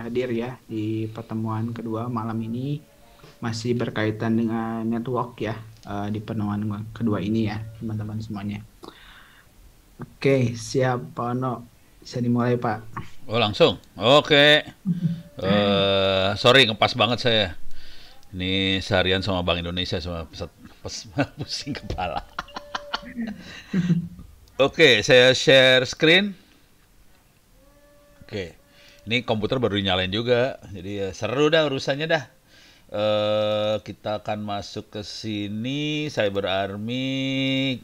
hadir ya di pertemuan kedua malam ini. Masih berkaitan dengan network ya di pertemuan kedua ini ya teman-teman semuanya. Oke, siap Pak Ono. Bisa dimulai Pak. Oh langsung? Oke. Sorry ngepas banget saya. Ini seharian sama Bank Indonesia sama pusing kepala. Oke, saya share screen. Oke. Ini komputer baru dinyalain juga. Jadi ya seru dah urusannya dah. Kita akan masuk ke sini Cyber Army.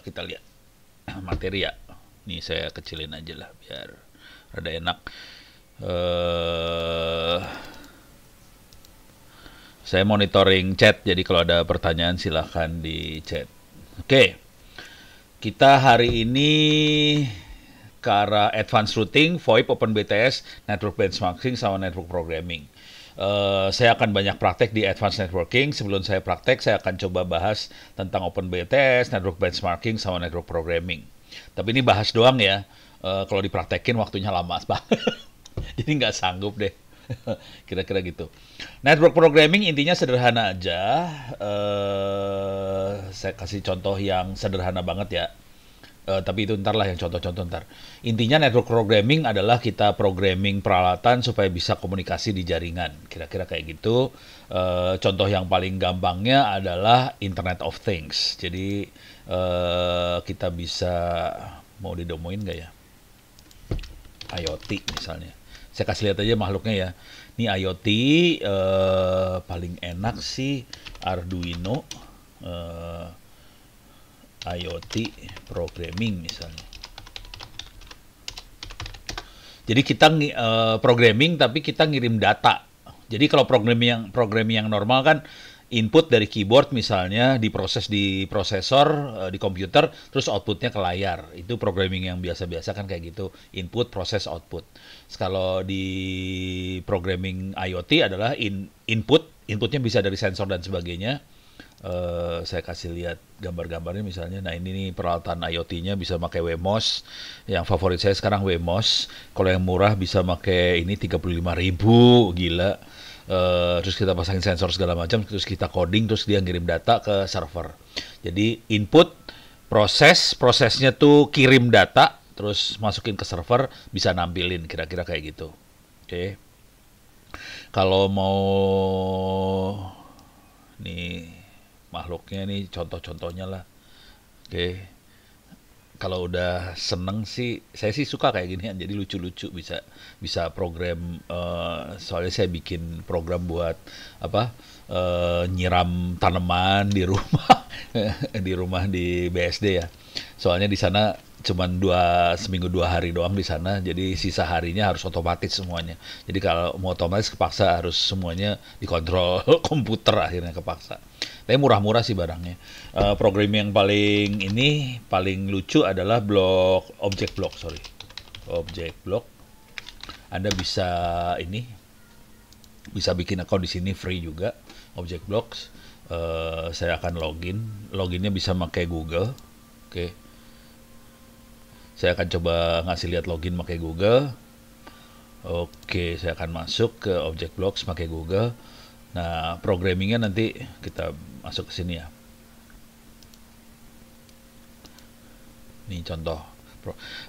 Kita lihat materi ya. Nih saya kecilin aja lah biar rada enak. eh saya monitoring chat, jadi kalau ada pertanyaan silahkan di chat. Oke, kita hari ini ke arah advanced routing, VoIP, OpenBTS, network benchmarking, sama network programming. Saya akan banyak praktek di advanced networking. Sebelum saya praktek, saya akan coba bahas tentang OpenBTS, network benchmarking, sama network programming. Tapi ini bahas doang ya. Kalau dipraktekin waktunya lama banget. Jadi nggak sanggup deh. Kira-kira gitu. Network programming intinya sederhana aja. Saya kasih contoh yang sederhana banget ya. Tapi itu ntar lah yang contoh-contoh ntar. Intinya network programming adalah kita programming peralatan supaya bisa komunikasi di jaringan. Kira-kira kayak gitu. Contoh yang paling gampangnya adalah Internet of Things. Jadi kita bisa, mau didemoin nggak ya? IoT misalnya. Saya kasih lihat aja makhluknya ya. Ini IoT paling enak sih Arduino IoT programming misalnya. Jadi kita programming tapi kita ngirim data. Jadi kalau programming yang normal kan input dari keyboard misalnya diproses di prosesor di komputer terus outputnya ke layar. Itu programming yang biasa-biasa kan kayak gitu, input proses output. Kalau di programming IoT adalah inputnya bisa dari sensor dan sebagainya. Saya kasih lihat gambar-gambarnya misalnya. Nah ini nih peralatan IoT-nya bisa pakai Wemos. Yang favorit saya sekarang Wemos. Kalau yang murah bisa pakai ini 35.000, gila. Terus kita pasangin sensor segala macam, terus kita coding, terus dia ngirim data ke server. Jadi input, prosesnya tuh kirim data, terus masukin ke server, bisa nampilin, kira-kira kayak gitu. Oke. Kalau mau nih makhluknya nih contoh-contohnya lah. Oke. Kalau udah seneng sih, saya sih suka kayak gini, jadi lucu-lucu, bisa program. Soalnya saya bikin program buat apa, nyiram tanaman di rumah di rumah di BSD ya. Soalnya di sana cuman seminggu 2 hari doang di sana, jadi sisa harinya harus otomatis semuanya. Jadi kalau mau otomatis kepaksa harus semuanya dikontrol komputer, akhirnya kepaksa. Tapi murah-murah sih barangnya. Programming yang paling lucu adalah object block. Anda bisa bikin account di sini free juga. Object blocks. Saya akan loginnya bisa pakai Google. Oke. Saya akan coba ngasih lihat login pakai Google. Oke, saya akan masuk ke object blocks pakai Google. Nah, programmingnya nanti kita masuk ke sini ya. Ini contoh.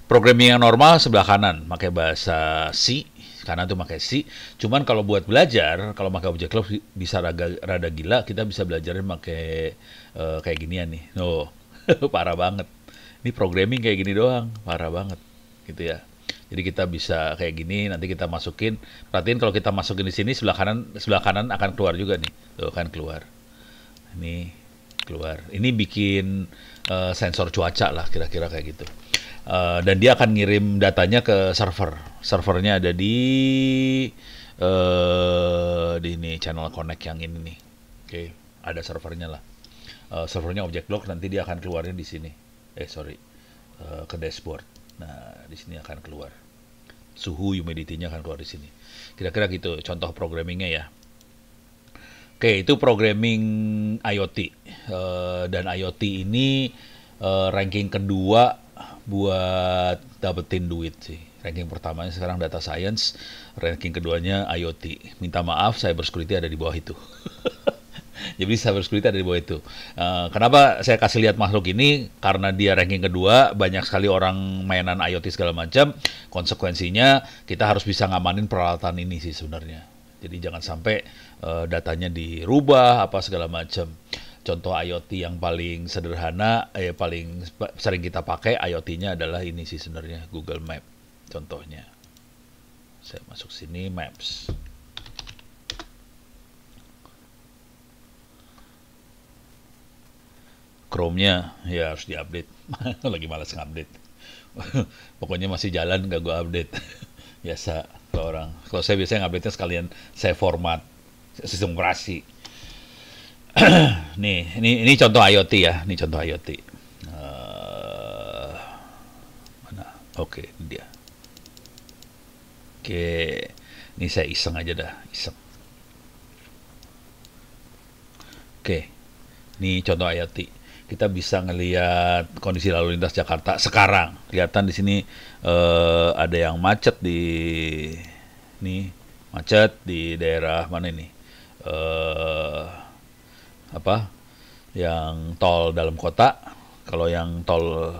Programming yang normal sebelah kanan, pakai bahasa C. Kanan tuh pakai C. Cuman kalau buat belajar, kalau pakai object block bisa rada gila, kita bisa belajarnya pakai kayak ginian nih. Oh, parah banget. Ini programming kayak gini doang, parah banget. Gitu ya. Jadi kita bisa kayak gini, nanti kita masukin. Perhatiin kalau kita masukin di sini sebelah kanan akan keluar juga nih. Tuh kan keluar. Ini keluar. Ini bikin sensor cuaca lah kira-kira kayak gitu. Dan dia akan ngirim datanya ke server. Servernya ada di ini channel connect yang ini nih. Oke, ada servernya lah. Servernya object block, nanti dia akan keluarnya di sini. Ke dashboard. Nah, di sini akan keluar. Suhu humidity-nya akan keluar di sini. Kira-kira gitu contoh programmingnya ya. Oke, itu programming IoT. Dan IoT ini ranking kedua buat dapetin duit sih. Ranking pertamanya sekarang data science, ranking keduanya IoT. Minta maaf, cybersecurity ada di bawah itu. Jadi cybersecurity ada di bawah itu. Kenapa saya kasih lihat makhluk ini? Karena dia ranking kedua, banyak sekali orang mainan IoT segala macam. Konsekuensinya kita harus bisa ngamanin peralatan ini sih sebenarnya. Jadi jangan sampai datanya dirubah apa segala macam. Contoh IoT yang paling sederhana, paling sering kita pakai IoT-nya adalah ini sih sebenarnya, Google Map. Contohnya, saya masuk sini, Maps. Chrome-nya ya harus diupdate. Lagi malas ngupdate. Pokoknya masih jalan, nggak gue update. Biasa kalau orang. Kalau saya biasanya ngupdate-nya sekalian saya format sistem operasi. ini contoh IoT ya. Ini contoh IoT. Mana? Oke, ini dia. Oke, ini saya iseng aja dah, iseng. Oke, ini contoh IoT. Kita bisa ngelihat kondisi lalu lintas Jakarta sekarang. Kelihatan di sini ada yang macet macet di daerah mana ini? Yang tol dalam kota. Kalau yang tol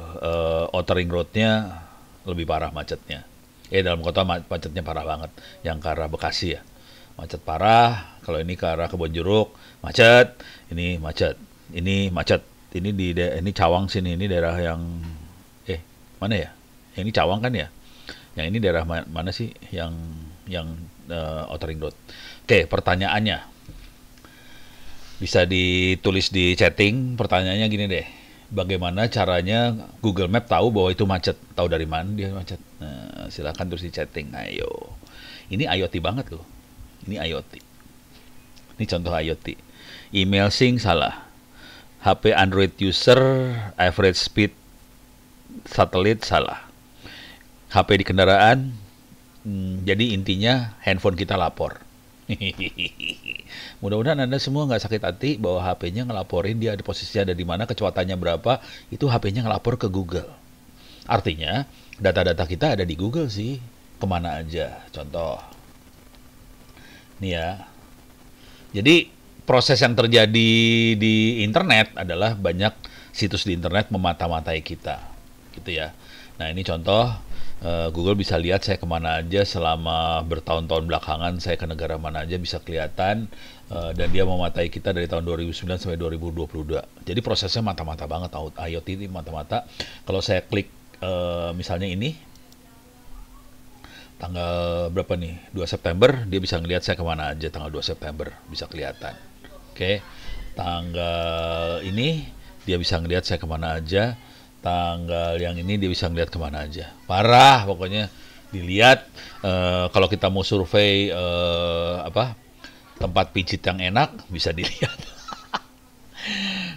Outer Ring Road-nya lebih parah macetnya. Dalam kota macetnya parah banget. Yang ke arah Bekasi ya, macet parah. Kalau ini ke arah Kebonjeruk macet. Ini macet. Ini macet. Ini Cawang sini. Ini daerah yang mana ya? Yang ini Cawang kan ya? Yang ini daerah mana sih? Yang Outer Ring Road. Oke, pertanyaannya bisa ditulis di chatting. Pertanyaannya gini deh. Bagaimana caranya Google Map tahu bahwa itu macet? Tahu dari mana dia macet? Nah, silakan terus di chatting. Ayo. Ini IoT banget loh. Ini IoT. Ini contoh IoT. Email sync salah. HP Android user average speed satelit salah. HP di kendaraan. Jadi intinya handphone kita lapor. Mudah-mudahan Anda semua nggak sakit hati bahwa HP-nya ngelaporin dia ada posisinya ada di mana, kecepatannya berapa, itu HP-nya ngelapor ke Google. Artinya, data-data kita ada di Google sih. Kemana aja, contoh. Nih ya. Jadi, proses yang terjadi di internet adalah banyak situs di internet memata-matai kita. Gitu ya. Nah, ini contoh. Google bisa lihat saya kemana aja selama bertahun-tahun belakangan, saya ke negara mana aja bisa kelihatan, dan dia mematai kita dari tahun 2009 sampai 2022. Jadi prosesnya mata-mata banget, IoT ini mata-mata. Kalau saya klik misalnya ini, tanggal berapa nih? 2 September, dia bisa ngelihat saya kemana aja tanggal 2 September, bisa kelihatan. Oke, tanggal ini dia bisa ngelihat saya kemana aja. Tanggal yang ini dia bisa ngeliat kemana aja. Parah pokoknya. Dilihat kalau kita mau survei tempat pijit yang enak bisa dilihat.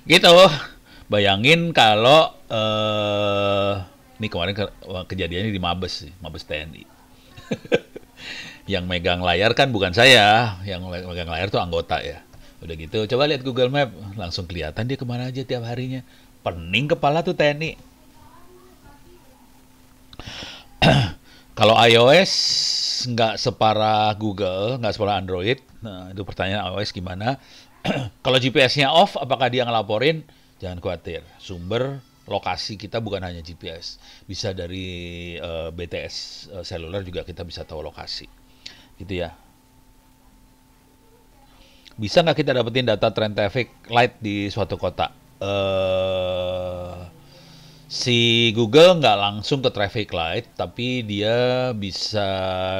Gitu. Bayangin kalau ini kemarin kejadiannya di Mabes TNI. Yang megang layar kan bukan saya, yang megang layar tuh anggota ya. Udah gitu, coba lihat Google Map, langsung kelihatan dia kemana aja tiap harinya. Pening kepala tuh TNI. Kalau iOS nggak separah Google, nggak separah Android. Nah, itu pertanyaan iOS gimana? Kalau GPS-nya off, apakah dia ngelaporin? Jangan khawatir. Sumber lokasi kita bukan hanya GPS. Bisa dari BTS seluler juga kita bisa tahu lokasi. Gitu ya. Bisa nggak kita dapetin data trend traffic light di suatu kota? Si Google nggak langsung ke traffic light, tapi dia bisa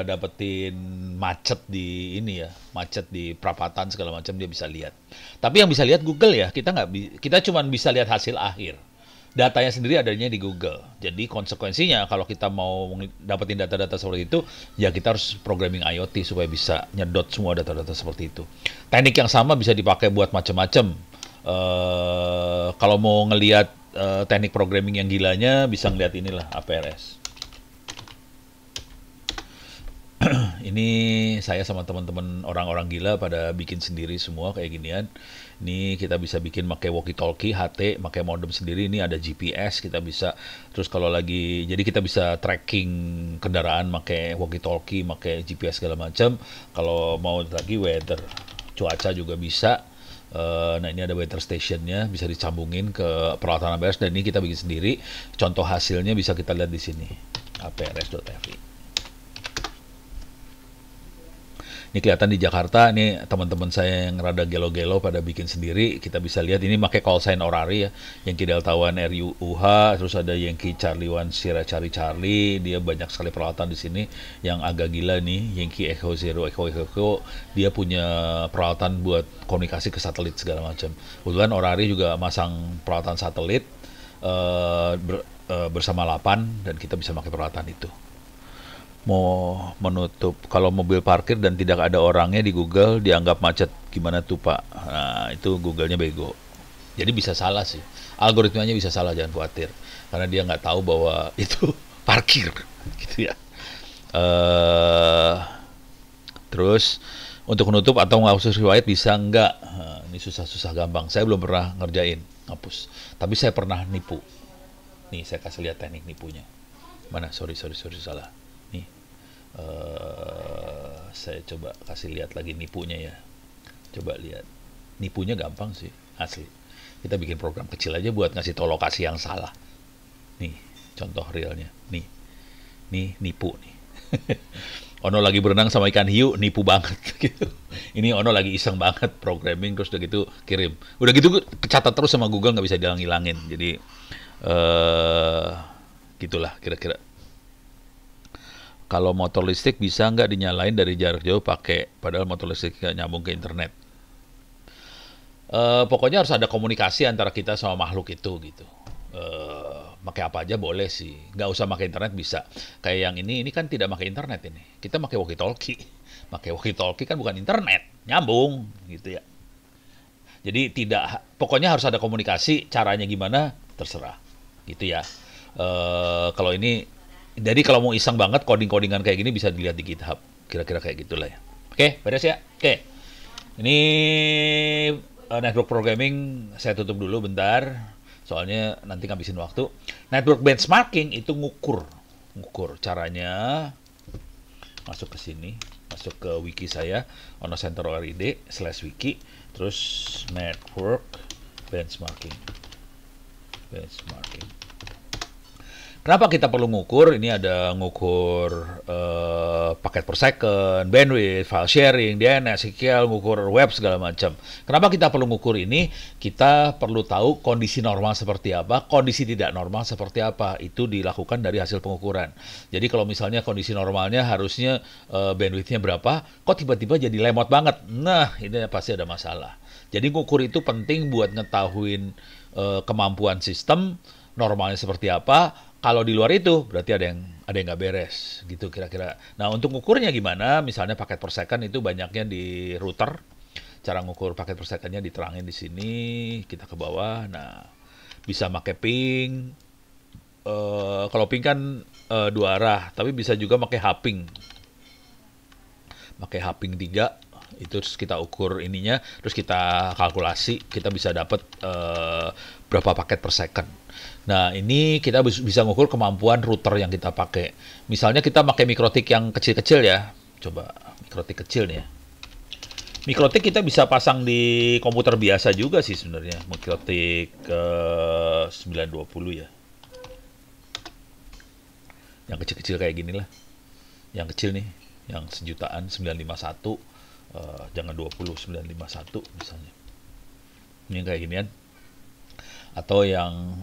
dapetin macet di ini ya, macet di perapatan segala macam dia bisa lihat. Tapi yang bisa lihat Google ya, kita cuma bisa lihat hasil akhir. Datanya sendiri adanya di Google. Jadi konsekuensinya kalau kita mau dapetin data-data seperti itu, ya kita harus programming IoT supaya bisa nyedot semua data-data seperti itu. Teknik yang sama bisa dipakai buat macam-macam. Kalau mau ngelihat teknik programming yang gilanya bisa ngelihat inilah APRS. ini saya sama teman-teman orang-orang gila pada bikin sendiri semua kayak ginian. Ini kita bisa bikin pakai walkie-talkie, HT, pakai modem sendiri. Ini ada GPS, kita bisa. Terus kalau lagi, jadi kita bisa tracking kendaraan pakai walkie-talkie, pakai GPS segala macam. Kalau mau lagi weather, cuaca juga bisa. Nah ini ada weather stationnya, bisa dicambungin ke peralatan APRS dan ini kita bikin sendiri. Contoh hasilnya bisa kita lihat di sini, aprs.fi. Ini kelihatan di Jakarta, ini teman-teman saya yang rada gelo-gelo pada bikin sendiri. Kita bisa lihat ini pakai call sign Orari ya, Yankee Delta One RUH, terus ada Yankee Charlie One Sierra Charlie. Dia banyak sekali peralatan di sini. Yang agak gila nih, Yankee Echo Zero Echo Echo, dia punya peralatan buat komunikasi ke satelit segala macam. Kebetulan Orari juga masang peralatan satelit bersama 8 dan kita bisa pakai peralatan itu. Mau menutup kalau mobil parkir dan tidak ada orangnya di Google dianggap macet, gimana tuh Pak? Nah itu Google-nya bego, jadi bisa salah sih, algoritmanya bisa salah, jangan khawatir karena dia nggak tahu bahwa itu parkir gitu ya. Terus untuk menutup atau menghapus riwayat bisa nggak? Nah, ini susah-susah gampang, saya belum pernah ngerjain hapus, tapi saya pernah nipu. Nih saya kasih lihat teknik nipunya. Mana? Sorry salah. Nih, saya coba kasih lihat lagi nipunya ya. Coba lihat, nipunya gampang sih, asli. Kita bikin program kecil aja buat ngasih tau lokasi yang salah. Nih, contoh realnya. Nih nipu nih. Ono lagi berenang sama ikan hiu, nipu banget gitu. Ini Ono lagi iseng banget programming, terus udah gitu kirim. Udah gitu kecatat terus sama Google, nggak bisa hilang-hilangin. Jadi gitulah kira-kira. Kalau motor listrik bisa nggak dinyalain dari jarak jauh pakai, padahal motor listrik nggak nyambung ke internet. Pokoknya harus ada komunikasi antara kita sama makhluk itu gitu. Pakai apa aja boleh sih, nggak usah pakai internet bisa. Kayak yang ini kan tidak pakai internet ini. Kita pakai walkie-talkie. Pakai walkie-talkie kan bukan internet, nyambung gitu ya. Jadi pokoknya harus ada komunikasi. Caranya gimana terserah, gitu ya. Kalau ini, jadi kalau mau iseng banget coding-codingan kayak gini bisa dilihat di GitHub. Kira-kira kayak gitulah ya. Oke, beres ya. Oke, ini network programming saya tutup dulu bentar. Soalnya nanti ngabisin waktu. Network benchmarking itu ngukur caranya. Masuk ke sini, masuk ke wiki saya, onocenter.org/wiki, terus network benchmarking. Kenapa kita perlu ngukur? Ini ada ngukur paket per second, bandwidth, file sharing, DNS, SQL, ngukur web segala macam. Kenapa kita perlu ngukur ini? Kita perlu tahu kondisi normal seperti apa, kondisi tidak normal seperti apa. Itu dilakukan dari hasil pengukuran. Jadi kalau misalnya kondisi normalnya harusnya bandwidthnya berapa, kok tiba-tiba jadi lemot banget? Nah, ini pasti ada masalah. Jadi ngukur itu penting buat ngetahuin kemampuan sistem, normalnya seperti apa. Kalau di luar itu berarti ada yang nggak beres gitu kira-kira. Nah untuk ngukurnya gimana? Misalnya paket per second itu banyaknya di router. Cara ngukur paket per secondnya diterangin di sini. Kita ke bawah. Nah bisa pakai ping. Kalau ping kan dua arah, tapi bisa juga pakai hopping. Pakai hopping 3. Itu terus kita ukur ininya, terus kita kalkulasi, kita bisa dapat berapa paket per second. Nah, ini kita bisa ngukur kemampuan router yang kita pakai. Misalnya kita pakai MikroTik yang kecil-kecil ya. Coba MikroTik kecil nih ya. MikroTik kita bisa pasang di komputer biasa juga sih sebenarnya. MikroTik 920 ya. Yang kecil-kecil kayak gini lah. Yang kecil nih, yang sejutaan 951. Jangan 20, 951 misalnya. Ini kayak ginian. Atau yang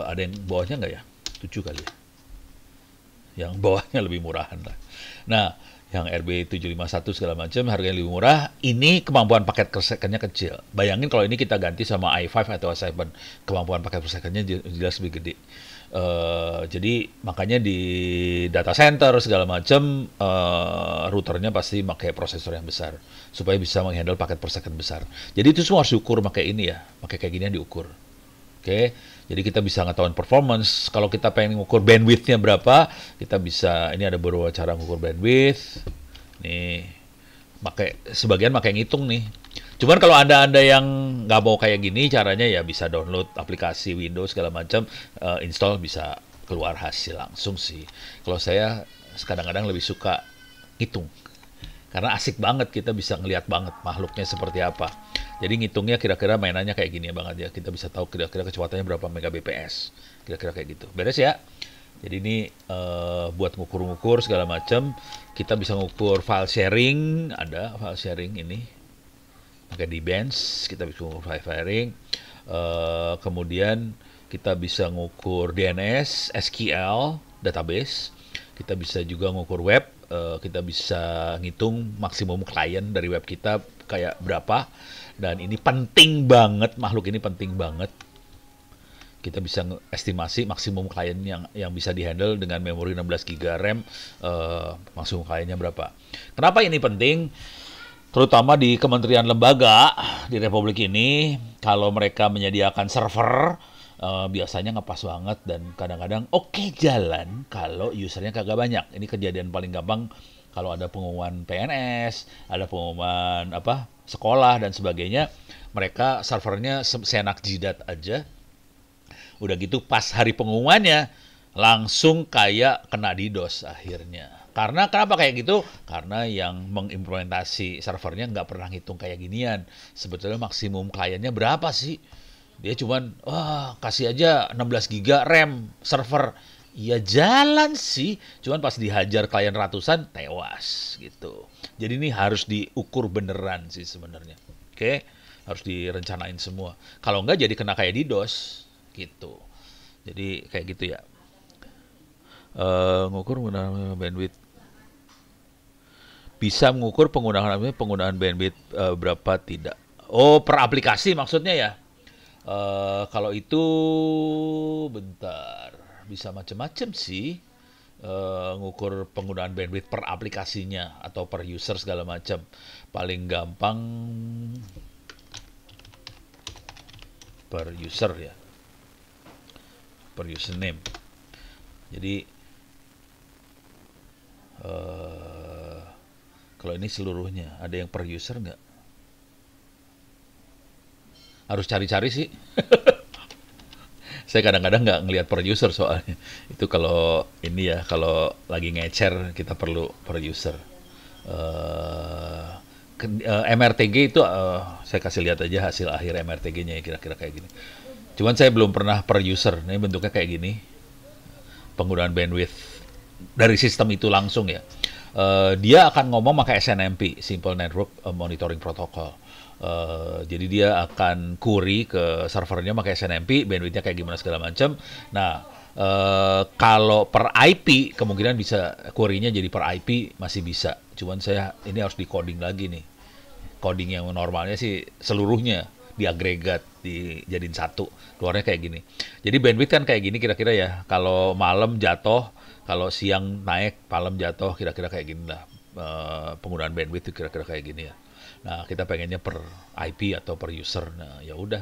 ada yang bawahnya nggak ya? 7 kali ya. Yang bawahnya lebih murahan lah. Nah, yang RB751 segala macam harganya lebih murah. Ini kemampuan paket per second-nya kecil. Bayangin kalau ini kita ganti sama i5 atau i7, kemampuan paket per second-nya jelas lebih gede. Jadi makanya di data center segala macam routernya pasti pakai prosesor yang besar supaya bisa menghandle paket per second besar. Jadi itu semua harus diukur pakai ini ya, pakai kayak gini diukur. Oke, jadi kita bisa ngetahuin performance. Kalau kita pengen ngukur bandwidth-nya berapa, kita bisa, ini ada beberapa cara ngukur bandwidth. Nih, sebagian pakai ngitung nih. Cuman kalau anda yang nggak mau kayak gini, caranya ya bisa download aplikasi Windows segala macam, install bisa keluar hasil langsung sih. Kalau saya kadang-kadang lebih suka ngitung. Karena asik banget kita bisa ngelihat banget makhluknya seperti apa. Jadi ngitungnya kira-kira mainannya kayak gini banget ya. Kita bisa tahu kira-kira kecepatannya berapa megabps. Kira-kira kayak gitu. Beres ya. Jadi ini buat ngukur-ngukur segala macam. Kita bisa ngukur file sharing. Ada file sharing ini. Pakai di bench. Kita bisa ngukur file sharing. Kemudian kita bisa ngukur DNS, SQL, database. Kita bisa juga ngukur web. Kita bisa ngitung maksimum klien dari web kita kayak berapa. Dan ini penting banget, makhluk ini penting banget. Kita bisa estimasi maksimum klien yang bisa dihandle dengan memori 16 GB RAM, maksimum kliennya berapa. Kenapa ini penting? Terutama di kementerian lembaga di Republik ini, kalau mereka menyediakan server, biasanya ngepas banget dan kadang-kadang oke jalan kalau usernya kagak banyak. Ini kejadian paling gampang kalau ada pengumuman PNS, ada pengumuman sekolah dan sebagainya. Mereka servernya seenak jidat aja. Udah gitu pas hari pengumumannya langsung kayak kena DDoS akhirnya. Karena kenapa kayak gitu? Karena yang mengimplementasi servernya nggak pernah ngitung kayak ginian. Sebetulnya maksimum kliennya berapa sih? Dia cuman, kasih aja 16 GB RAM server. Ya jalan sih, cuman pas dihajar klien ratusan, tewas gitu. Jadi ini harus diukur beneran sih sebenarnya. Oke, harus direncanain semua. Kalau enggak jadi kena kayak DDoS gitu. Jadi kayak gitu ya. Ngukur penggunaan bandwidth. Bisa mengukur penggunaan bandwidth berapa tidak. Oh, per aplikasi maksudnya ya? Kalau itu bentar bisa macam-macam sih, ngukur penggunaan bandwidth per aplikasinya atau per user segala macam. Paling gampang per user ya, per username. Jadi kalau ini seluruhnya ada yang per user nggak? Harus cari-cari sih. Saya kadang-kadang nggak ngelihat per user soalnya. Itu kalau ini ya, kalau lagi ngecer kita perlu per user. MRTG itu saya kasih lihat aja hasil akhir MRTG-nya ya kira-kira kayak gini. Cuman saya belum pernah per user. Ini bentuknya kayak gini. Penggunaan bandwidth dari sistem itu langsung ya. Dia akan ngomong pakai SNMP, Simple Network Monitoring Protocol. Jadi dia akan query ke servernya pakai SNMP, bandwidthnya kayak gimana segala macam. Nah, kalau per IP kemungkinan bisa query-nya jadi per IP masih bisa. Cuman saya ini harus di coding lagi nih. Coding yang normalnya sih seluruhnya diagregat, dijadiin satu. Keluarnya kayak gini. Jadi bandwidth kan kayak gini kira-kira ya. Kalau malam jatuh, kalau siang naik, malam jatuh, kira-kira kayak gini lah. Penggunaan bandwidth itu kira-kira kayak gini ya. Nah, kita pengennya per IP atau per user. Nah, ya udah,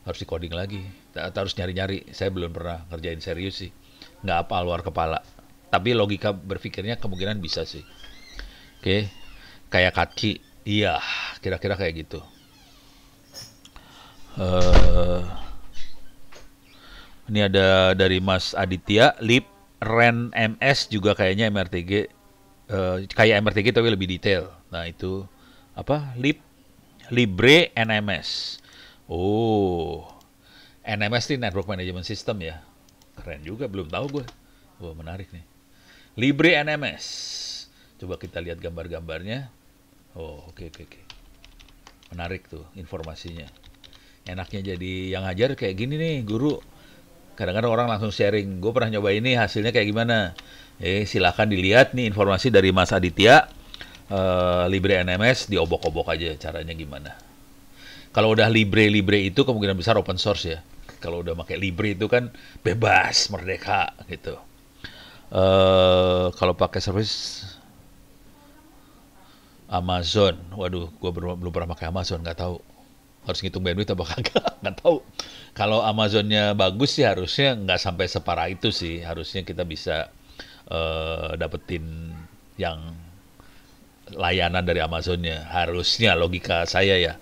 harus di-coding lagi. Kita harus nyari-nyari. Saya belum pernah ngerjain serius sih. Nggak apa luar kepala. Tapi logika berpikirnya kemungkinan bisa sih. Oke, kayak kaki. Iya, kira-kira kayak gitu. Ini ada dari Mas Aditya, Lip, Ren MS juga kayaknya MRTG. Kayak MRTG tapi lebih detail. Nah, itu apa? Libre NMS. Oh, NMS ini Network Management System ya. Keren juga, belum tahu gue. Wah, menarik nih. Libre NMS. Coba kita lihat gambar-gambarnya. Oh, oke. Menarik tuh informasinya. Enaknya jadi yang ngajar kayak gini nih, guru. Kadang-kadang orang langsung sharing. Gue pernah nyoba ini, hasilnya kayak gimana. Silakan dilihat nih informasi dari Mas Aditya. Libre NMS diobok-obok aja caranya gimana. Kalau udah libre itu kemungkinan besar open source ya. Kalau udah pakai libre itu kan bebas, merdeka gitu. Kalau pakai service Amazon, waduh, gue belum pernah pakai Amazon, nggak tahu. Harus ngitung bandwidth apa kagak, nggak tahu. Kalau Amazonnya bagus sih harusnya nggak sampai separah itu sih. Harusnya kita bisa dapetin yang layanan dari Amazonnya. Harusnya logika saya ya,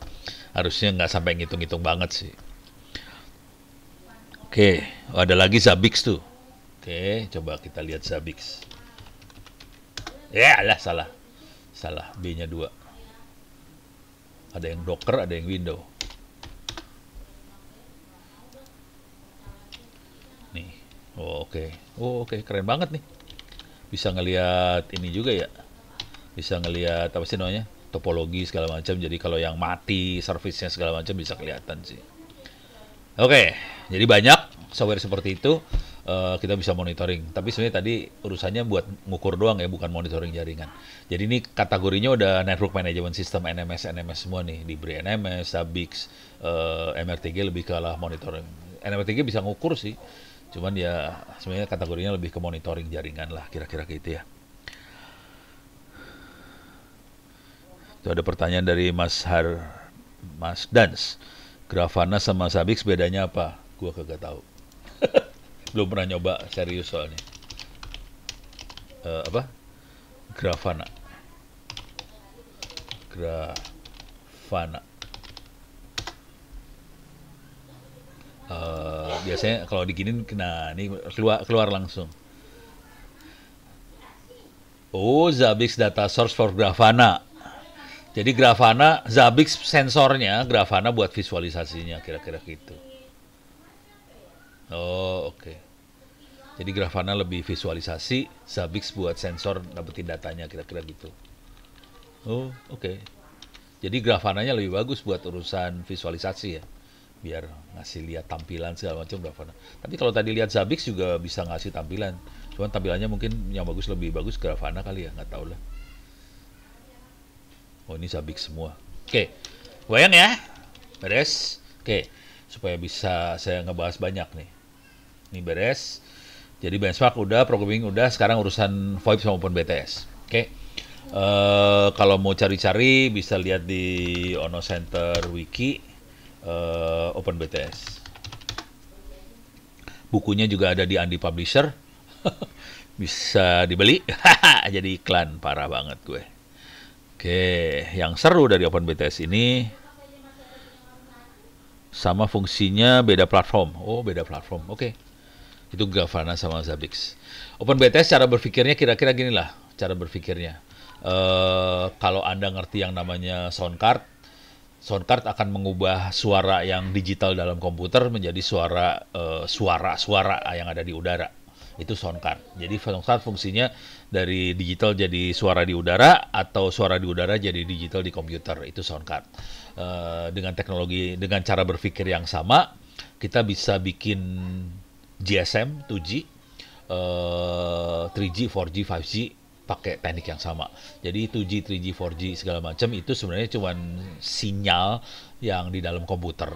harusnya nggak sampai ngitung-ngitung banget sih. Oke, ada lagi Zabbix tuh. Oke, coba kita lihat Zabbix. Ya lah, salah. Salah, B-nya 2. Ada yang Docker, ada yang Windows. Nih. Oh, oke. Oh, oke, keren banget nih. Bisa ngelihat ini juga ya. Bisa ngelihat apa sih namanya? Topologi segala macam. Jadi kalau yang mati, service-nya segala macam bisa kelihatan sih. Oke, jadi banyak software seperti itu kita bisa monitoring. Tapi sebenarnya tadi urusannya buat ngukur doang ya, bukan monitoring jaringan. Jadi ini kategorinya udah Network Management System, NMS, NMS semua nih. Diberi NMS, Zabbix, MRTG lebih ke arah monitoring. MRTG bisa ngukur sih, cuman ya sebenarnya kategorinya lebih ke monitoring jaringan lah, kira-kira gitu ya. Itu ada pertanyaan dari Mas Dans. Grafana sama Zabbix bedanya apa? Gua kagak tahu. Belum pernah nyoba serius soalnya. Apa? Grafana. Grafana. Biasanya kalau diginin, nah ini keluar langsung. Oh, Zabbix data source for Grafana. Jadi Grafana, Zabbix sensornya, Grafana buat visualisasinya, kira-kira gitu. Oh, oke. Jadi Grafana lebih visualisasi, Zabbix buat sensor dapetin datanya, kira-kira gitu. Oh, oke. Jadi Grafananya lebih bagus buat urusan visualisasi ya, biar ngasih lihat tampilan segala macam Grafana. Tapi kalau tadi lihat Zabbix juga bisa ngasih tampilan, cuman tampilannya mungkin yang bagus lebih bagus Grafana kali ya, nggak tahu lah. Oh, ini Zabbix semua. Oke, bayang ya, beres. Oke, supaya bisa saya ngebahas banyak nih. Ini beres. Jadi benchmark udah, programming udah, sekarang urusan VoIP sama OpenBTS. Oke. Kalau mau cari-cari bisa lihat di Ono Center Wiki OpenBTS. Bukunya juga ada di Andi Publisher. Bisa dibeli. Jadi iklan, parah banget gue. Oke, yang seru dari OpenBTS ini sama fungsinya beda platform. Oh, beda platform. Oke. Itu Grafana sama Zabbix. OpenBTS cara berpikirnya kira-kira gini lah, cara berpikirnya. Kalau Anda ngerti yang namanya sound card akan mengubah suara yang digital dalam komputer menjadi suara yang ada di udara. Itu sound card. Jadi sound card fungsinya dari digital jadi suara di udara atau suara di udara jadi digital di komputer. Itu sound card. Dengan teknologi, dengan cara berpikir yang sama, kita bisa bikin GSM 2G, 3G, 4G, 5G pakai teknik yang sama. Jadi 2G, 3G, 4G segala macam itu sebenarnya cuma sinyal yang di dalam komputer.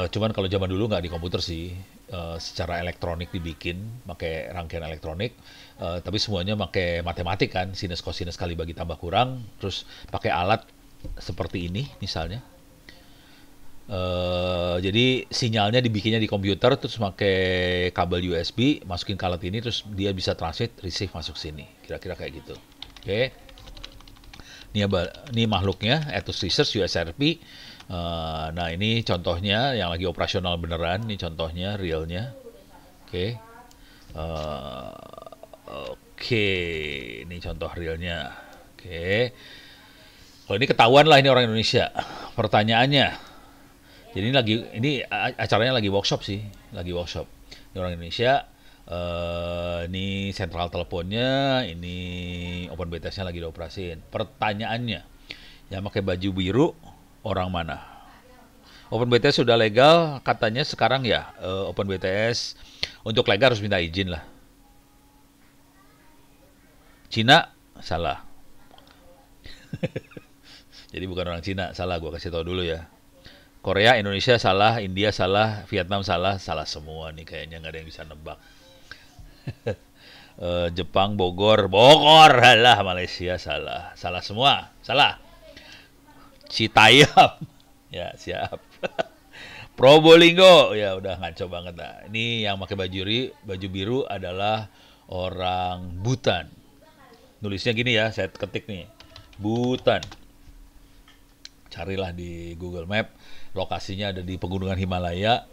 Cuman kalau zaman dulu nggak di komputer sih, secara elektronik dibikin, pakai rangkaian elektronik, tapi semuanya pakai matematik kan, sinus kosinus kali bagi tambah kurang, terus pakai alat seperti ini misalnya. Jadi sinyalnya dibikinnya di komputer, terus pakai kabel USB, masukin ke alat ini, terus dia bisa transmit, receive masuk sini, kira-kira kayak gitu. Oke. Ini makhluknya, Ethos Research USRP. Nah ini contohnya yang lagi operasional beneran, ini contohnya realnya. Oke. Oke, ini contoh realnya. Oke. Kalau ini ketahuan lah ini orang Indonesia. Pertanyaannya, jadi ini acaranya lagi workshop sih, lagi workshop. Ini orang Indonesia. Ini sentral teleponnya, ini OpenBTS-nya lagi dioperasin. Pertanyaannya, yang pakai baju biru orang mana? OpenBTS sudah legal katanya sekarang ya. OpenBTS untuk legal harus minta izin lah. Cina salah. Jadi bukan orang Cina, salah, gua kasih tahu dulu ya. Korea, Indonesia salah, India salah, Vietnam salah, salah semua nih kayaknya, nggak ada yang bisa nebak. Jepang, Bogor, halah, Malaysia salah, salah semua, salah. Citayam, ya siap. Probolinggo, ya udah ngaco banget lah. Ini yang pakai baju biru adalah orang Butan. Nulisnya gini ya, saya ketik nih. Bhutan. Carilah di Google Map, lokasinya ada di pegunungan Himalaya,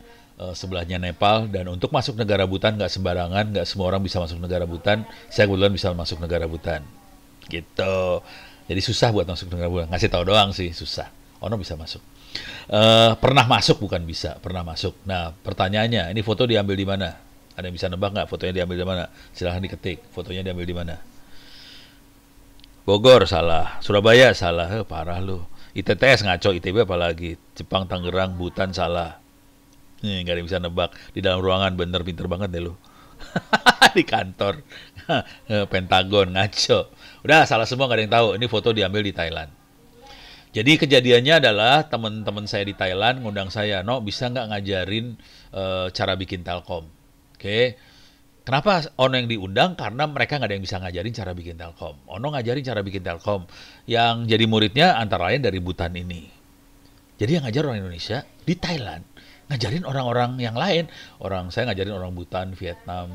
sebelahnya Nepal, dan untuk masuk negara Bhutan nggak sembarangan, nggak semua orang bisa masuk negara Bhutan. Saya kebetulan bisa masuk negara Bhutan. Gitu. Jadi susah buat masuk negara Bhutan. Ngasih tahu doang sih, susah. Ono bisa masuk. Pernah masuk, bukan bisa, pernah masuk. Nah, pertanyaannya, ini foto diambil di mana? Ada yang bisa nebak nggak fotonya diambil di mana? Silahkan diketik, fotonya diambil di mana? Bogor salah, Surabaya salah, parah lu. ITTS ngaco, ITB apalagi, Jepang, Tangerang, Butan salah. Nih, nggak ada yang bisa nebak. Di dalam ruangan bener pinter banget deh lu. Di kantor, Pentagon ngaco. Udah salah semua, nggak ada yang tahu. Ini foto diambil di Thailand. Jadi kejadiannya adalah teman-teman saya di Thailand ngundang saya, no bisa nggak ngajarin cara bikin Telkom? Oke. Kenapa Ono yang diundang? Karena mereka nggak ada yang bisa ngajarin cara bikin Telkom. Ono ngajarin cara bikin Telkom. Yang jadi muridnya antara lain dari Bhutan ini. Jadi yang ngajar orang Indonesia di Thailand. Ngajarin orang-orang yang lain. Saya ngajarin orang Bhutan, Vietnam,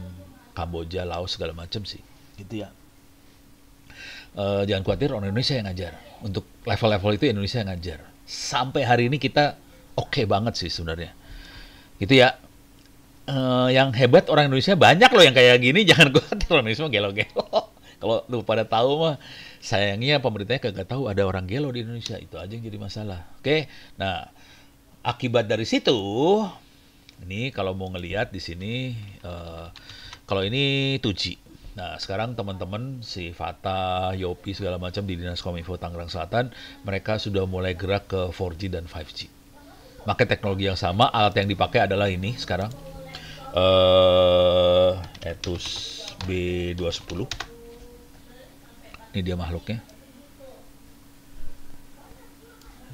Kamboja, Laos, segala macam sih. Gitu ya. Jangan khawatir, orang Indonesia yang ngajar. Untuk level-level itu Indonesia yang ngajar. Sampai hari ini kita oke banget sih sebenarnya. Gitu ya. Yang hebat orang Indonesia banyak loh yang kayak gini. Jangan khawatir, orang Indonesia gelo-gelo. Kalau lu pada tahu mah, sayangnya pemerintahnya kagak tahu ada orang gelo di Indonesia. Itu aja yang jadi masalah. Oke. Nah, akibat dari situ, ini kalau mau ngelihat di sini, kalau ini 2G. Nah, sekarang teman-teman si Fata, Yopi segala macam di Dinas Kominfo Tangerang Selatan, mereka sudah mulai gerak ke 4G dan 5G. Pakai teknologi yang sama, alat yang dipakai adalah ini sekarang. Etus B210. Ini dia makhluknya.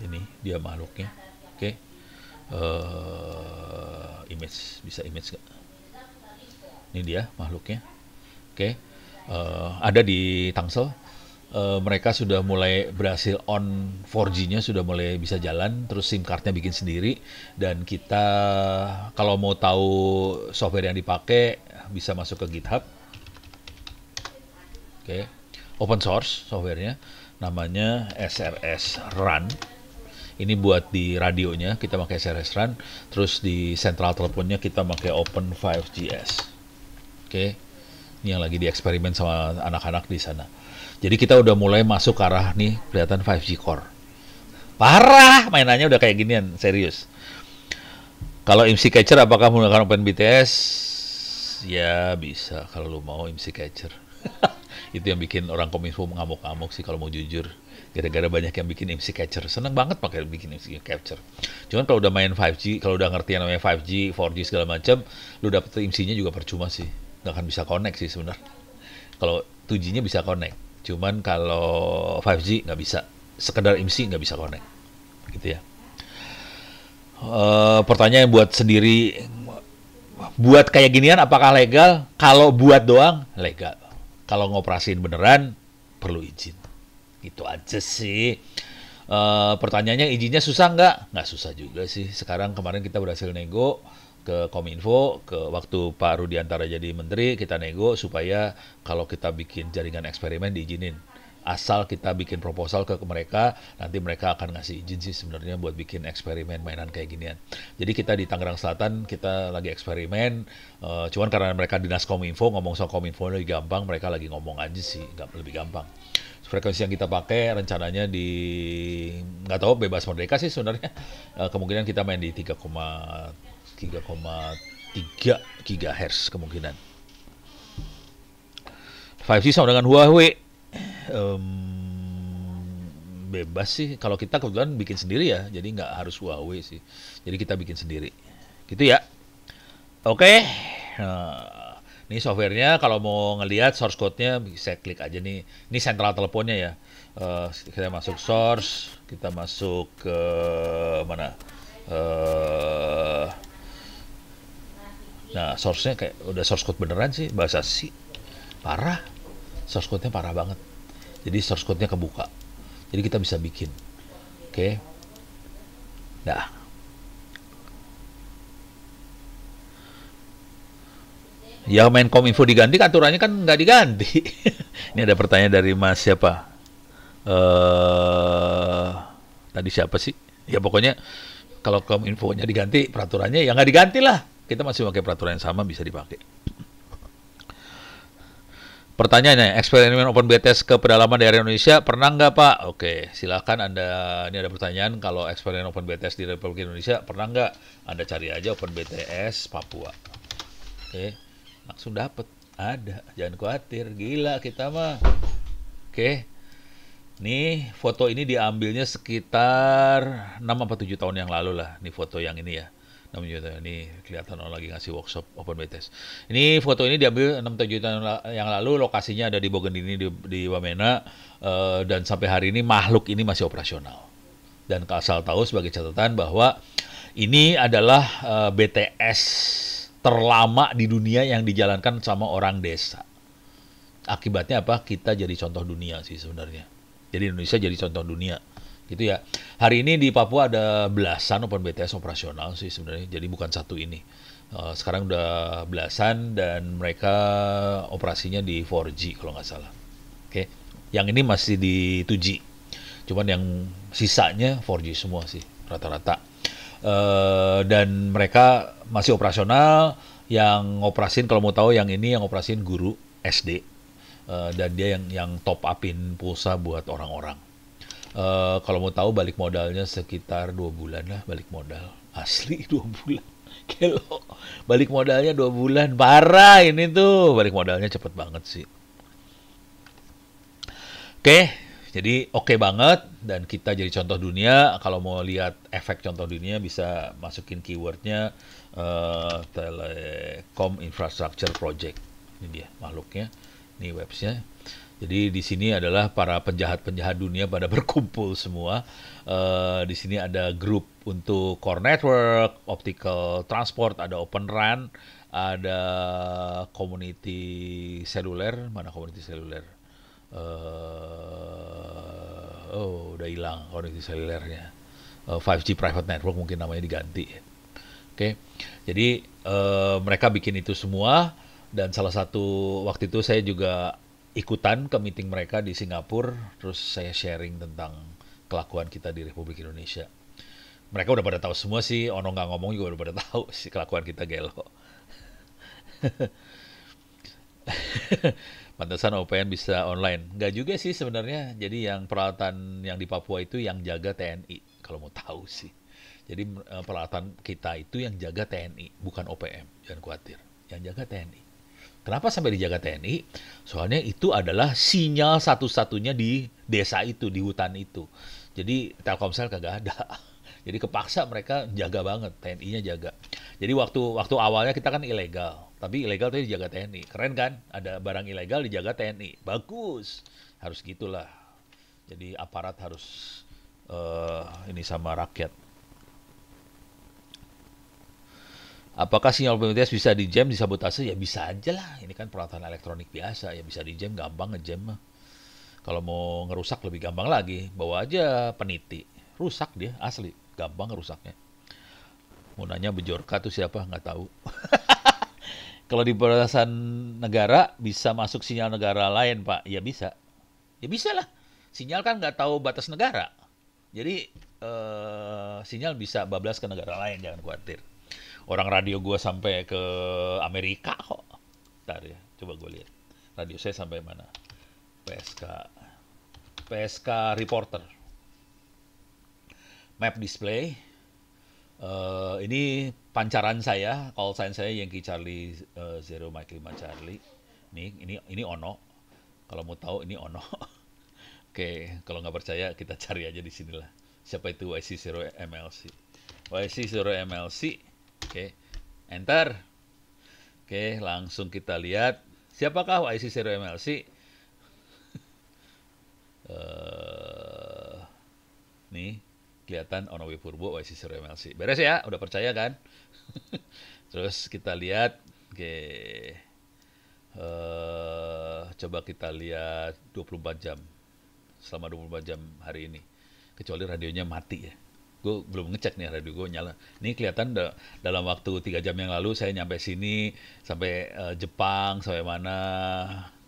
Ini dia makhluknya. Oke. Image, bisa image nggak? Ini dia makhluknya. Oke, ada di Tangsel. Mereka sudah mulai berhasil on 4G-nya, sudah mulai bisa jalan, terus SIM card-nya bikin sendiri, dan kita kalau mau tahu software yang dipakai bisa masuk ke GitHub. Oke, open source softwarenya, namanya SRS Run. Ini buat di radionya kita pakai SRS Run, terus di central teleponnya kita pakai Open 5GS. Oke, ini yang lagi dieksperimen sama anak-anak di sana. Jadi kita udah mulai masuk ke arah nih, kelihatan 5G core. Parah, mainannya udah kayak ginian, serius. Kalau MC Catcher apakah menggunakan OpenBTS? Ya bisa, kalau lu mau MC Catcher. Itu yang bikin orang Kominfo ngamuk-ngamuk sih kalau mau jujur. Gara-gara banyak yang bikin MC Catcher. Seneng banget pakai bikin MC Catcher. Cuman kalau udah main 5G, kalau udah ngerti yang namanya 5G, 4G segala macam, lu dapet MC-nya juga percuma sih. Nggak akan bisa connect sih sebenarnya. Kalau 2G-nya bisa connect. Cuman kalau 5G nggak bisa. Sekedar MC nggak bisa connect. Gitu ya. Pertanyaan buat sendiri, buat kayak ginian apakah legal? Kalau buat doang, legal. Kalau ngoperasin beneran, perlu izin. Gitu aja sih. Pertanyaannya izinnya susah nggak? Nggak susah juga sih. Sekarang kemarin kita berhasil nego ke Kominfo, ke waktu Pak Rudiantara jadi menteri, kita nego supaya kalau kita bikin jaringan eksperimen diizinin. Asal kita bikin proposal ke mereka, nanti mereka akan ngasih izin sih sebenarnya buat bikin eksperimen mainan kayak ginian. Jadi kita di Tangerang Selatan, kita lagi eksperimen, cuman karena mereka Dinas Kominfo, ngomong soal Kominfo lebih gampang, mereka lagi ngomong aja sih, nggak lebih gampang. Frekuensi yang kita pakai rencananya di, nggak tahu, bebas merdeka sih sebenarnya. Kemungkinan kita main di 3,3 GHz kemungkinan. 5G sama dengan Huawei. Bebas sih. Kalau kita kebetulan bikin sendiri ya, jadi nggak harus Huawei sih. Jadi kita bikin sendiri. Gitu ya. Oke. Nah, ini softwarenya kalau mau ngelihat source code-nya bisa klik aja nih. Ini sentral teleponnya ya. Kita masuk source, kita masuk ke mana? Nah, source-nya kayak udah source code beneran sih, bahasa C. Parah. Source code-nya parah banget. Jadi source code-nya kebuka. Jadi kita bisa bikin. Oke. Nah. Ya Menkominfo diganti, aturannya kan nggak diganti. Ini ada pertanyaan dari Mas siapa? eh Tadi siapa sih? Ya pokoknya kalau Kominfonya diganti, peraturannya ya nggak diganti lah. Kita masih pakai peraturan yang sama, bisa dipakai. Pertanyaannya, eksperimen Open BTS ke pedalaman daerah Indonesia pernah nggak Pak? Oke, silakan Anda, ini ada pertanyaan, kalau eksperimen Open BTS di Republik Indonesia pernah nggak? Anda cari aja Open BTS Papua. Oke, langsung dapet. Ada, jangan khawatir, gila kita mah. Oke, nih foto ini diambilnya sekitar 6 atau 7 tahun yang lalu lah. Nih foto yang ini ya. 6 juta ini kelihatan orang lagi ngasih workshop Open BTS. Ini foto ini diambil 6 7 tahun yang lalu, lokasinya ada di Bogendini di Wamena, dan sampai hari ini makhluk ini masih operasional. Dan asal tahu sebagai catatan bahwa ini adalah BTS terlama di dunia yang dijalankan sama orang desa. Akibatnya apa? Kita jadi contoh dunia sih sebenarnya. Jadi Indonesia jadi contoh dunia. Gitu ya. Hari ini di Papua ada belasan Open BTS operasional sih sebenarnya. Jadi bukan satu ini. Sekarang udah belasan dan mereka operasinya di 4G kalau nggak salah. Oke. Yang ini masih di 2G. Cuman yang sisanya 4G semua sih rata-rata. Dan mereka masih operasional. Yang operasin, kalau mau tahu, yang ini yang operasin guru SD. Dan dia yang top upin pulsa buat orang-orang. Kalau mau tahu, balik modalnya sekitar 2 bulan lah, balik modal asli 2 bulan. Kelo balik modalnya 2 bulan, parah ini tuh, balik modalnya cepet banget sih. Oke, jadi oke banget, dan kita jadi contoh dunia. Kalau mau lihat efek contoh dunia, bisa masukin keywordnya Telekom Infrastructure Project. Ini dia makhluknya, ini websnya. Jadi di sini adalah para penjahat-penjahat dunia pada berkumpul semua. Di sini ada grup untuk core network, optical transport, ada open RAN, ada community seluler. Mana community seluler? Udah hilang community selulernya. 5G private network mungkin namanya diganti. Oke, jadi mereka bikin itu semua. Dan salah satu waktu itu saya juga ikutan ke meeting mereka di Singapura, terus saya sharing tentang kelakuan kita di Republik Indonesia. Mereka udah pada tahu semua sih, Ono nggak ngomong juga udah pada tahu sih kelakuan kita gelo. Pantesan OPN bisa online. Nggak juga sih sebenarnya. Jadi yang peralatan yang di Papua itu yang jaga TNI, kalau mau tahu sih. Jadi peralatan kita itu yang jaga TNI, bukan OPM. Jangan khawatir, yang jaga TNI. Kenapa sampai dijaga TNI? Soalnya itu adalah sinyal satu-satunya di desa itu, di hutan itu. Jadi Telkomsel kagak ada. Jadi kepaksa mereka jaga banget, TNI-nya jaga. Jadi waktu awalnya kita kan ilegal, tapi ilegal tapi dijaga TNI. Keren kan? Ada barang ilegal dijaga TNI. Bagus. Harus gitulah. Jadi aparat harus ini sama rakyat. Apakah sinyal BTS bisa di-jam, disabotase? Ya bisa aja lah. Ini kan peralatan elektronik biasa. Ya bisa di-jam, gampang nge-jam mah. Kalau mau ngerusak lebih gampang lagi. Bawa aja peniti. Rusak dia, asli. Gampang ngerusaknya. Mau nanya Bejorka tuh siapa? Nggak tahu. Kalau di batasan negara, bisa masuk sinyal negara lain, Pak? Ya bisa. Ya bisa lah. Sinyal kan nggak tahu batas negara. Jadi, sinyal bisa bablas ke negara lain, jangan khawatir. Orang radio gue sampai ke Amerika kok. Bentar ya, coba gue lihat. Radio saya sampai mana? PSK Reporter. Map display. Ini pancaran saya, call sign saya Yankee Charlie Zero Mike 5 Charlie. Ini Ono. Kalau mau tahu ini Ono. Oke, kalau nggak percaya kita cari aja di sinilah. Siapa itu YC0 MLC? YC0 MLC. Oke, enter. Oke, langsung kita lihat. Siapakah YC0 MLC? Nih, kelihatan Ono Purbo YC0 MLC. Beres ya? Udah percaya kan? Terus kita lihat. Oke. Coba kita lihat 24 jam. Selama 24 jam hari ini. Kecuali radionya mati ya. Gue belum ngecek nih radio gue nyala. Ini kelihatan dalam waktu 3 jam yang lalu saya nyampe sini, sampai Jepang, sampai mana.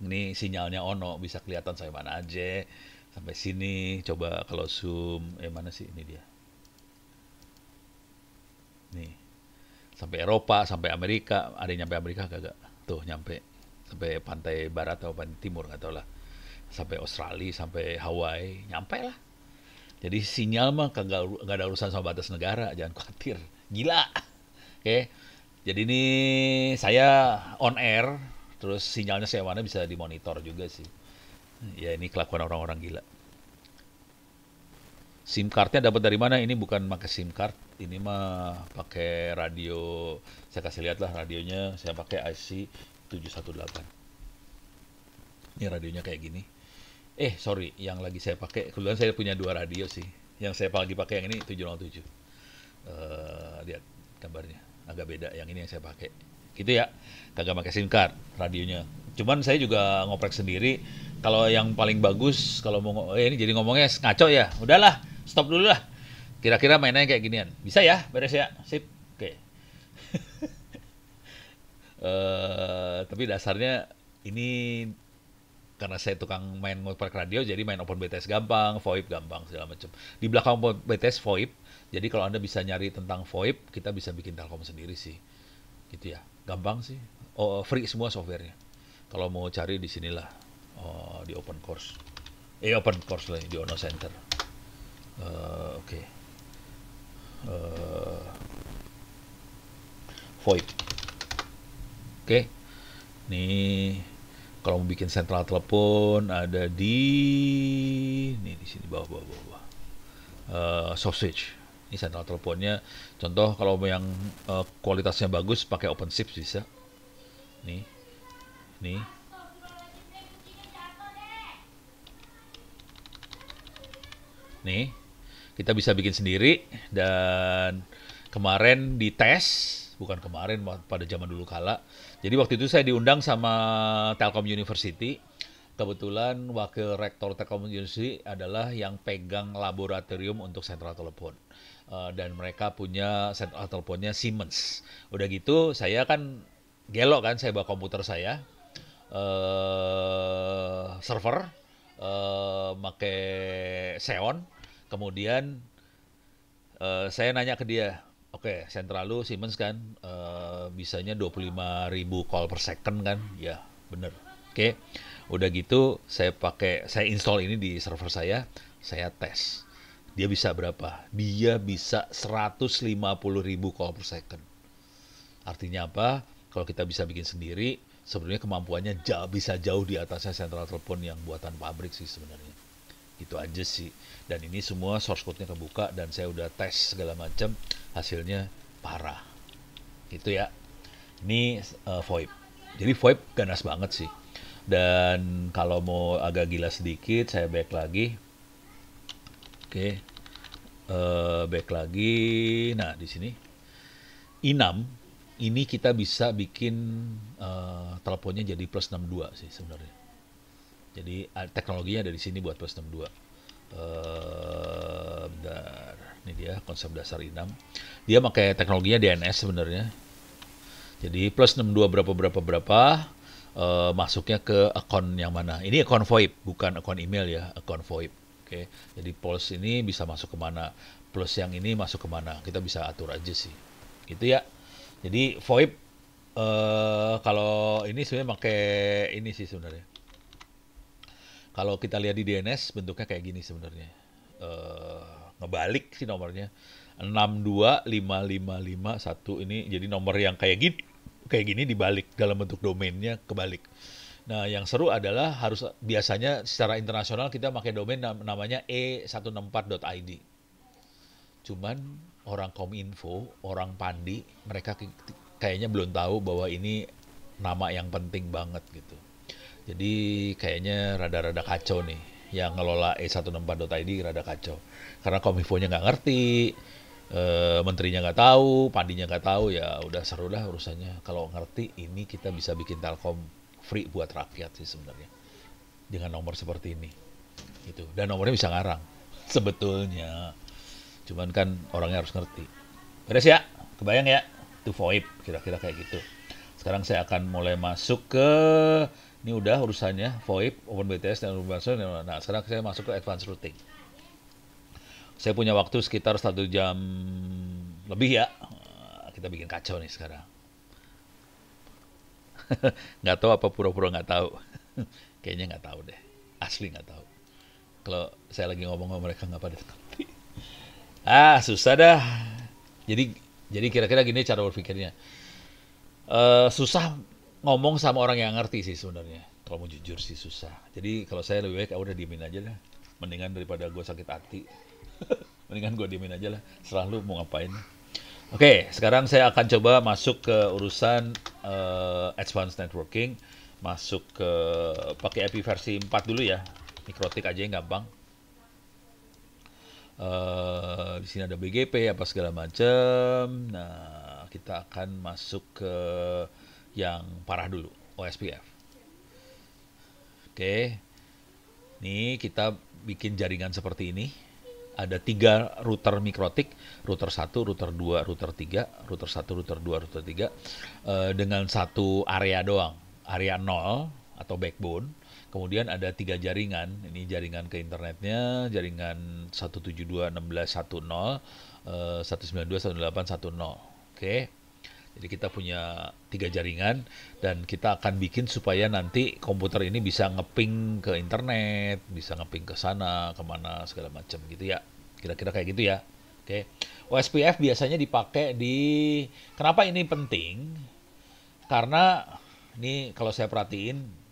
Ini sinyalnya ono, bisa kelihatan sampai mana aja. Sampai sini, coba kalau zoom, mana sih ini dia. Nih, sampai Eropa, sampai Amerika. Ada yang nyampe Amerika kagak? Tuh, nyampe. Sampai pantai barat atau pantai timur, nggak tahu lah. Sampai Australia, sampai Hawaii, nyampe lah. Jadi sinyal mah kagak nggak ada urusan sama batas negara, jangan khawatir. Gila. Oke. Jadi ini saya on air, terus sinyalnya saya mana bisa dimonitor juga sih. Ya ini kelakuan orang-orang gila. SIM cardnya dapat dari mana? Ini bukan pakai SIM card, ini mah pakai radio. Saya kasih lihat lah radionya, saya pakai IC 718. Ini radionya kayak gini. Sorry, yang lagi saya pakai, kebetulan saya punya 2 radio sih. Yang saya lagi pakai yang ini 707. Lihat gambarnya, agak beda. Yang ini yang saya pakai. Gitu ya, kagak pakai SIM card radionya. Cuman saya juga ngoprek sendiri. Kalau yang paling bagus, kalau mau ini jadi ngomongnya ngaco ya. Udahlah, stop dulu lah. Kira-kira mainnya kayak ginian. Bisa ya, beres ya, sip. Oke. Tapi dasarnya ini karena saya tukang main ngoprek radio, jadi main Open BTS gampang, VoIP gampang, segala macam. Di belakang Open BTS VoIP, jadi kalau Anda bisa nyari tentang VoIP, kita bisa bikin Telkom sendiri sih. Gitu ya, gampang sih. Free semua softwarenya. Kalau mau cari di sinilah, di Open Course. Open Course lah, di Ono Center. Oke. VoIP. Oke. Nih, kalau mau bikin sentral telepon ada di sini bawah. Soft switch. Ini sentral teleponnya. Contoh kalau mau yang kualitasnya bagus pakai OpenShift bisa. Nih. Nih, kita bisa bikin sendiri dan kemarin dites, bukan kemarin, pada zaman dulu kala. Jadi waktu itu saya diundang sama Telkom University. Kebetulan wakil rektor Telkom University adalah yang pegang laboratorium untuk sentral telepon. Dan mereka punya sentral teleponnya Siemens. Udah gitu, saya kan gelo kan, saya bawa komputer saya, server, pakai Xeon. Kemudian saya nanya ke dia, oke, sentral lu Siemens kan, bisanya 25.000 call per second kan? Ya, bener. Oke, udah gitu saya install ini di server saya tes. Dia bisa berapa? Dia bisa 150.000 call per second. Artinya apa? Kalau kita bisa bikin sendiri, sebenarnya kemampuannya bisa jauh di atasnya sentral telepon yang buatan pabrik sih sebenarnya. Itu aja sih. Dan ini semua source code-nya kebuka dan saya udah tes segala macam, hasilnya parah. Gitu ya. Ini VoIP. Jadi VoIP ganas banget sih. Dan kalau mau agak gila sedikit, saya back lagi. Oke. Back lagi. Nah, di sini I6 ini kita bisa bikin teleponnya jadi plus 62 sih sebenarnya. Jadi teknologinya ada di sini buat plus 62. Bentar. Ini dia konsep dasar I6. Dia pakai teknologinya DNS sebenarnya. Jadi plus 62 berapa masuknya ke akun yang mana. Ini akun VoIP, bukan akun email ya, akun VoIP. Oke. Jadi pulse ini bisa masuk kemana, plus yang ini masuk kemana, kita bisa atur aja sih. Gitu ya. Jadi VoIP kalau ini sebenarnya pakai ini sih sebenarnya. Kalau kita lihat di DNS bentuknya kayak gini sebenarnya. Ngebalik sih nomornya. 6255551 ini jadi nomor yang kayak gini dibalik dalam bentuk domainnya kebalik. Nah, yang seru adalah biasanya secara internasional kita pakai domain namanya e164.id. Cuman orang Kominfo, orang Pandi, mereka kayaknya belum tahu bahwa ini nama yang penting banget gitu. Jadi kayaknya rada-rada kacau nih. Yang ngelola e164.id rada kacau. Karena Kominfo-nya nggak ngerti, menterinya nggak tahu, Pandinya nggak tahu, ya udah seru dah urusannya. Kalau ngerti, ini kita bisa bikin Telkom free buat rakyat sih sebenarnya. Dengan nomor seperti ini. Gitu. Dan nomornya bisa ngarang. Sebetulnya. Cuman kan orangnya harus ngerti. Beres ya? Kebayang ya? Itu VoIP, kira-kira kayak gitu. Sekarang saya akan mulai masuk ke, ini udah urusannya, VoIP, OpenBTS, dan URBANSON. Nah, sekarang saya masuk ke Advanced Routing. Saya punya waktu sekitar 1 jam lebih ya. Kita bikin kacau nih sekarang. Nggak tahu apa pura-pura nggak tahu. Kayaknya nggak tahu deh. Asli nggak tahu. Kalau saya lagi ngomong sama mereka nggak pada ngerti. Susah dah. Jadi kira-kira gini cara berpikirnya. Susah ngomong sama orang yang ngerti sih sebenarnya. Kalau mau jujur sih susah. Jadi kalau saya lebih baik udah diemin aja lah. Mendingan daripada gue sakit hati. Mendingan gue diemin aja lah. Serah lu mau ngapain. Oke, sekarang saya akan coba masuk ke urusan advanced networking. Masuk ke pakai API versi 4 dulu ya. Mikrotik aja yang gampang. Di sini ada BGP apa segala macam. Nah, kita akan masuk ke yang parah dulu, OSPF. Oke, ini kita bikin jaringan seperti ini. Ada 3 router mikrotik, router 1, router 2, router 3, router 1, router 2, router 3, dengan satu area doang, area 0 atau backbone. Kemudian ada 3 jaringan, ini jaringan ke internetnya, jaringan 172.16.10, 192.168.10. Oke. Jadi kita punya 3 jaringan dan kita akan bikin supaya nanti komputer ini bisa ngeping ke internet, bisa ngeping ke sana, kemana, segala macam gitu ya. Kira-kira kayak gitu ya. Oke. OSPF biasanya dipakai di... Kenapa ini penting? Karena ini kalau saya perhatiin,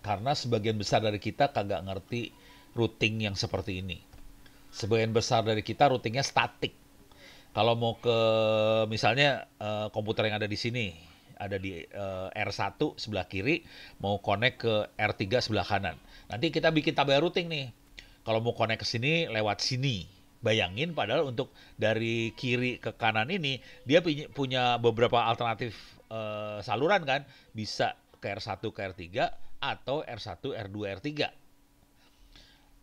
karena sebagian besar dari kita kagak ngerti routing yang seperti ini. Sebagian besar dari kita routingnya statik. Kalau mau ke misalnya komputer yang ada di sini, ada di R1 sebelah kiri, mau connect ke R3 sebelah kanan. Nanti kita bikin tabel routing nih. Kalau mau connect ke sini, lewat sini. Bayangin padahal untuk dari kiri ke kanan ini, dia punya beberapa alternatif saluran kan. Bisa ke R1 ke R3 atau R1, R2, R3.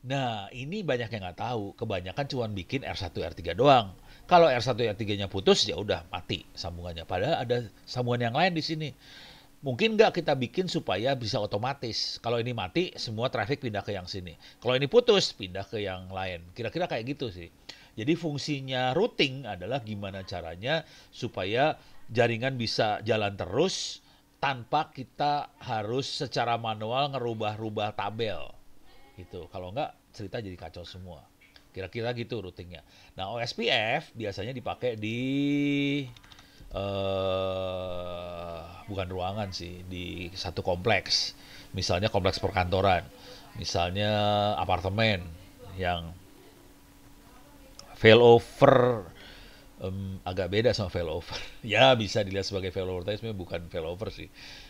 Nah, ini banyak yang nggak tahu. Kebanyakan cuma bikin R1, R3 doang. Kalau R1, R3-nya putus, ya udah mati sambungannya. Padahal ada sambungan yang lain di sini. Mungkin nggak kita bikin supaya bisa otomatis. Kalau ini mati, semua traffic pindah ke yang sini. Kalau ini putus, pindah ke yang lain. Kira-kira kayak gitu sih. Jadi fungsinya routing adalah gimana caranya supaya jaringan bisa jalan terus tanpa kita harus secara manual ngerubah-rubah tabel. Gitu. Kalau nggak, cerita jadi kacau semua. Kira-kira gitu routingnya. Nah, OSPF biasanya dipakai di bukan ruangan sih, di satu kompleks. Misalnya kompleks perkantoran, misalnya apartemen yang failover agak beda sama failover. Ya bisa dilihat sebagai failover, tapi sebenarnya bukan failover sih.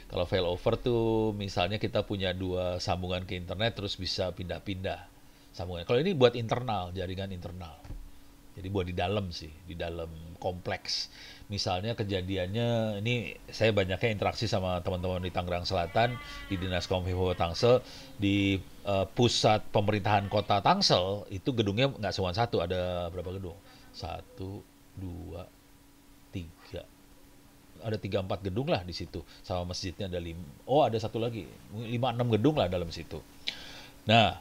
Kalau failover tuh misalnya kita punya 2 sambungan ke internet terus bisa pindah-pindah sambungan. Kalau ini buat internal, jaringan internal. Jadi buat di dalam sih, di dalam kompleks. Misalnya kejadiannya, ini saya banyaknya interaksi sama teman-teman di Tangerang Selatan, di Dinas Kominfo Tangsel, di pusat pemerintahan kota Tangsel, itu gedungnya nggak cuma satu, ada berapa gedung? 1, 2, 3. Ada 3-4 gedung lah di situ. Sama masjidnya ada 5. Oh, ada satu lagi. 5-6 gedung lah dalam situ. Nah,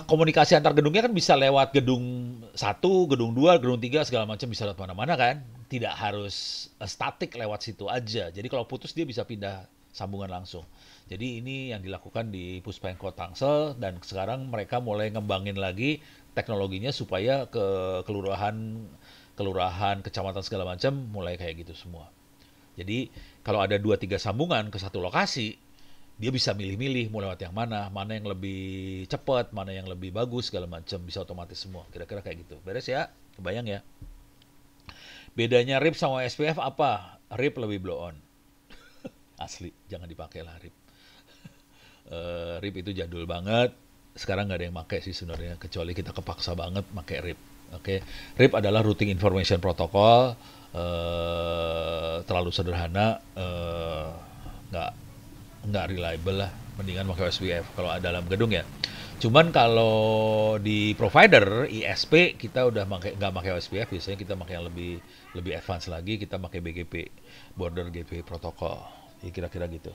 komunikasi antar gedungnya kan bisa lewat gedung 1, gedung 2, gedung 3, segala macam bisa lewat mana-mana kan. Tidak harus statik lewat situ aja. Jadi kalau putus dia bisa pindah sambungan langsung. Jadi ini yang dilakukan di Puspengkot Tangsel dan sekarang mereka mulai ngembangin lagi teknologinya supaya ke kelurahan, kecamatan segala macam mulai kayak gitu semua. Jadi kalau ada 2-3 sambungan ke satu lokasi, dia bisa milih-milih mau lewat yang mana yang lebih cepat, mana yang lebih bagus, segala macam, bisa otomatis semua. Kira-kira kayak gitu. Beres ya? Kebayang ya? Bedanya RIP sama SPF apa? RIP lebih blow on. Asli, jangan dipakai lah RIP. RIP itu jadul banget. Sekarang nggak ada yang pakai sih sebenarnya, kecuali kita kepaksa banget pakai RIP. Oke, RIP adalah Routing Information Protocol, terlalu sederhana, nggak reliable lah, mendingan pakai OSPF kalau dalam gedung ya. Cuman kalau di provider ISP kita udah nggak pakai OSPF, biasanya kita pakai yang lebih lebih advance lagi, kita pakai BGP, Border Gateway Protocol. Ya kira-kira gitu.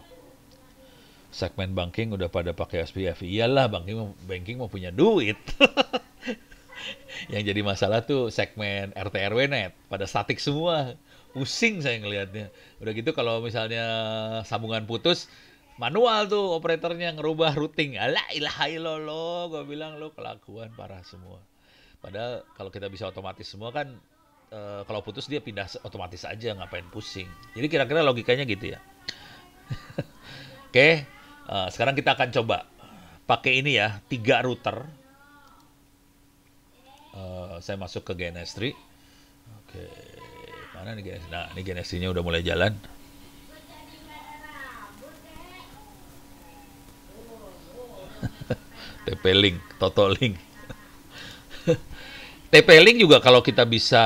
Segmen banking udah pada pakai OSPF. Iyalah, banking mau punya duit. Yang jadi masalah tuh segmen RT RW net pada statik semua. Pusing saya ngelihatnya. Udah gitu kalau misalnya sambungan putus, manual tuh operatornya ngerubah routing. Alah ilaha illallah, gue bilang lo kelakuan parah semua. Padahal kalau kita bisa otomatis semua kan, kalau putus dia pindah otomatis aja, ngapain pusing. Jadi kira-kira logikanya gitu ya. Oke, sekarang kita akan coba pakai ini ya, 3 router. Saya masuk ke GNS3. Oke, mana nih GNS? Nah, ini GNS3-nya udah mulai jalan. TP-Link, Toto-Link. TP-Link juga kalau kita bisa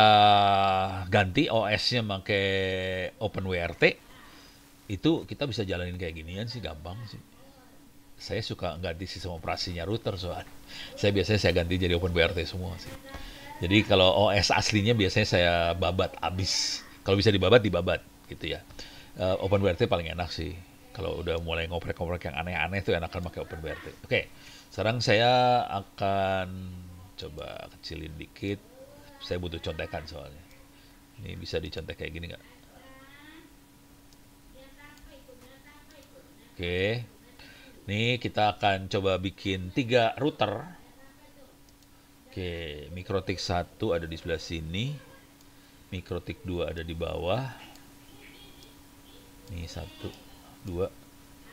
ganti OS-nya pakai OpenWRT, itu kita bisa jalanin kayak ginian sih, gampang sih. Saya suka ganti sistem operasinya router soalnya. Saya ganti jadi OpenWRT semua sih. Jadi kalau OS aslinya biasanya saya babat abis. Kalau bisa dibabat gitu ya. OpenWRT paling enak sih. Kalau udah mulai ngoprek-ngoprek yang aneh-aneh tuh enakan pakai OpenWRT. Oke, sekarang saya akan coba kecilin dikit. Saya butuh contekan soalnya. Ini bisa dicontek kayak gini nggak? Oke, nih kita akan coba bikin 3 router. Oke, Mikrotik 1 ada di sebelah sini. Mikrotik 2 ada di bawah. Nih 1, 2,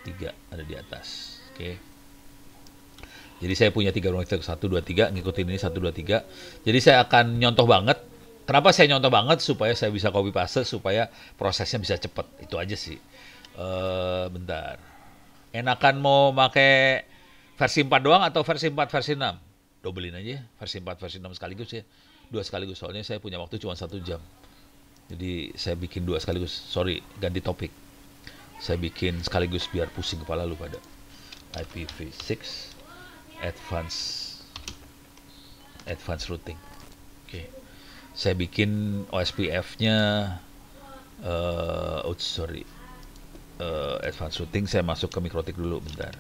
3 ada di atas. Oke. Jadi saya punya 3 router 1, 2, 3, ngikutin ini 1, 2, 3. Jadi saya akan nyontoh banget. Kenapa saya nyontoh banget? Supaya saya bisa copy paste, supaya prosesnya bisa cepet. Itu aja sih. Bentar. Enakan mau pakai versi 4 doang atau versi 4 versi 6? Dobelin aja ya, versi 4 versi 6 sekaligus ya. 2 sekaligus, soalnya saya punya waktu cuma 1 jam. Jadi saya bikin 2 sekaligus. Sorry, ganti topik. Saya bikin sekaligus biar pusing kepala lu pada. IPv6 advanced routing. Oke. Saya bikin OSPF-nya advanced routing. Saya masuk ke Mikrotik dulu bentar.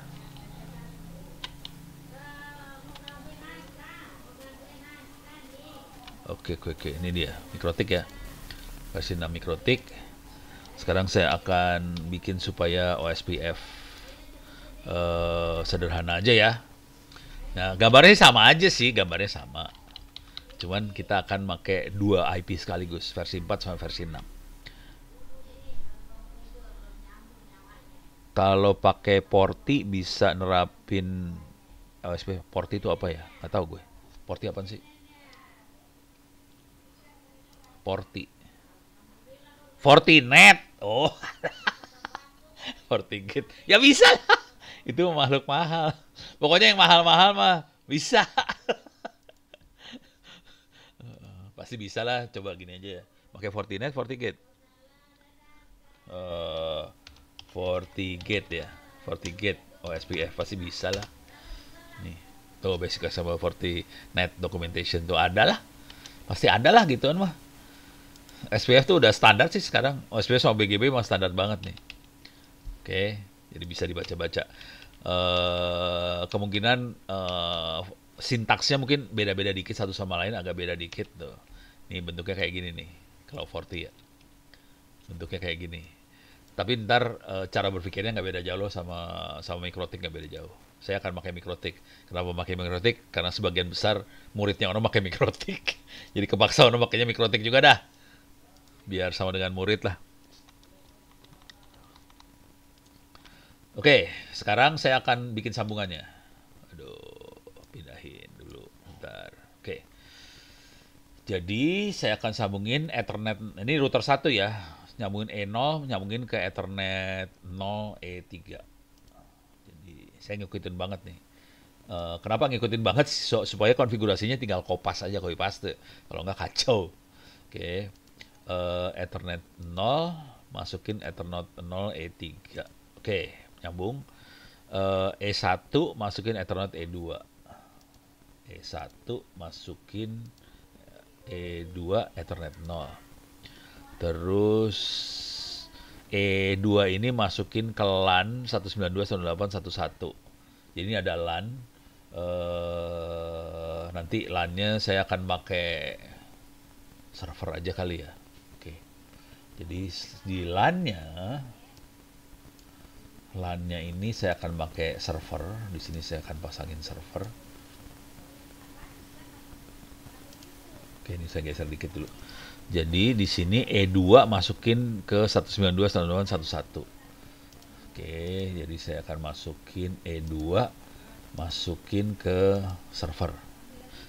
Oke, ini dia Mikrotik ya. Versi 6 Mikrotik. Sekarang saya akan bikin supaya OSPF sederhana aja ya. Nah, gambarnya sama aja sih, gambarnya sama. Cuman kita akan pakai 2 IP sekaligus, versi 4 sama versi 6. Kalau pakai Porti bisa nerapin OSPF. Porti itu apa ya? Nggak tahu gue. Porti apaan sih? Porti. Fortinet. Oh, Fortigate. Ya bisa lah. Itu makhluk mahal. Pokoknya yang mahal-mahal mah bisa. Pasti bisa lah. Coba gini aja ya. Pakai Fortinet, Fortigate. Uh, Fortigate ya. Fortigate OSPF pasti bisa lah. Nih. Tuh basic sama Fortinet documentation tuh ada lah. Pasti ada lah gituan mah. SPF tuh udah standar sih sekarang. OSPF sama BGP mah standar banget nih. Oke, jadi bisa dibaca-baca. Kemungkinan sintaksnya mungkin beda-beda dikit satu sama lain, agak beda dikit tuh. Nih bentuknya kayak gini nih, kalau Forti ya. Bentuknya kayak gini. Tapi ntar cara berpikirnya nggak beda jauh loh sama Mikrotik, nggak beda jauh. Saya akan pakai Mikrotik. Kenapa pakai Mikrotik? Karena sebagian besar muridnya orang pakai Mikrotik. Jadi kepaksa orang pakainya Mikrotik juga dah. Biar sama dengan murid lah. Oke, sekarang saya akan bikin sambungannya. Aduh, pindahin dulu. Bentar. Oke. Jadi saya akan sambungin Ethernet. Ini router 1 ya. Nyambungin E0, nyambungin ke Ethernet 0 E3. Jadi saya ngikutin banget nih. Kenapa ngikutin banget? Supaya konfigurasinya tinggal copy paste. Kalau nggak kacau. Oke. Ethernet 0, masukin Ethernet 0 E3. Oke, nyambung. E1 masukin Ethernet E2. E1 masukin E2 Ethernet 0. Terus E2 ini masukin ke LAN 192.168.1.1. Jadi ini ada LAN. Nanti LAN-nya saya akan pakai server aja kali ya. Oke. Jadi di LAN-nya ini saya akan pakai server. Di sini saya akan pasangin server. Oke, ini saya geser dikit dulu. Jadi di sini E2 masukin ke 192.168.1.1. Oke, jadi saya akan masukin E2 masukin ke server.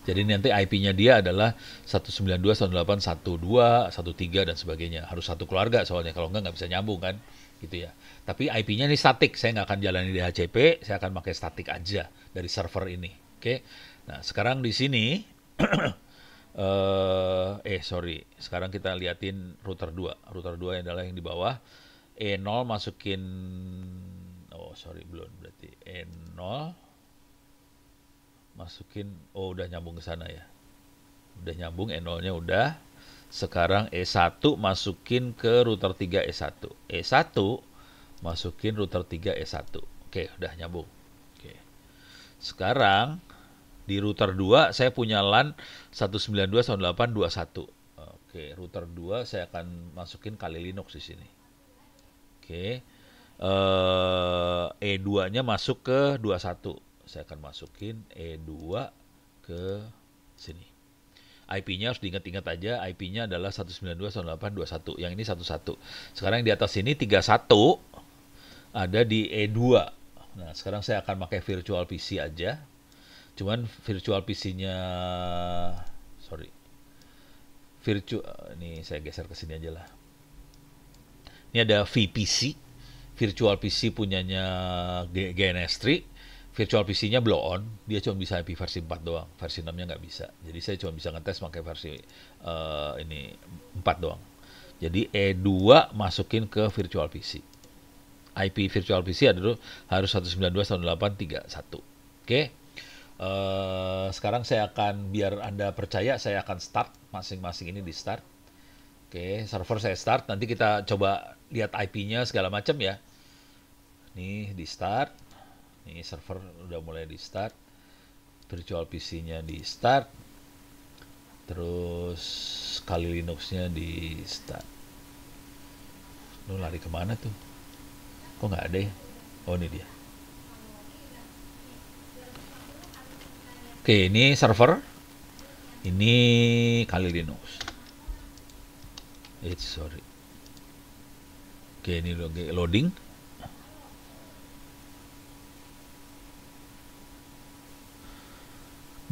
Jadi nanti IP-nya dia adalah 192.168.1.2, 1.3 dan sebagainya. Harus satu keluarga soalnya, kalau nggak bisa nyambung kan, gitu ya. Tapi IP-nya ini statik, saya nggak akan jalani DHCP, saya akan pakai statik aja dari server ini. Oke, nah sekarang di sini, sekarang kita liatin router 2. Router 2 adalah yang di bawah. E0 masukin, belum berarti E0 masukin, udah nyambung ke sana ya. Udah nyambung, E0-nya udah. Sekarang E1 masukin ke router 3 E1. E1 masukin router 3 E1. Oke, udah nyambung. Oke. Sekarang di router 2 saya punya LAN 192.168.2.1. Oke, router 2 saya akan masukin Kali Linux di sini. Oke. E2-nya masuk ke 21. Saya akan masukin E2 ke sini. IP-nya harus diingat-ingat aja, IP-nya adalah 192.168.2.1. Yang ini 11. Sekarang yang di atas sini 31 ada di E2. Nah, sekarang saya akan pakai virtual PC aja. Cuman virtual PC-nya ini saya geser ke sini aja lah. Ini ada VPC, virtual PC punyanya GNS3. Virtual PC-nya blow on, dia cuma bisa IP versi 4 doang, versi 6-nya nggak bisa. Jadi saya cuma bisa ngetes pakai versi ini 4 doang. Jadi E2 masukin ke virtual PC. IP virtual PC adalah harus 192.168.3.1. Oke. Sekarang saya akan, biar Anda percaya, saya akan start masing-masing ini di start. Oke, server saya start, nanti kita coba lihat IP-nya segala macam ya. Nih di start. Ini server udah mulai di start, virtual PC-nya di start, terus Kali Linux-nya di start. Lu lari kemana tuh? Kok nggak ada ya? Oh, ini dia. Oke, ini server, ini Kali Linux. Oke, ini loading.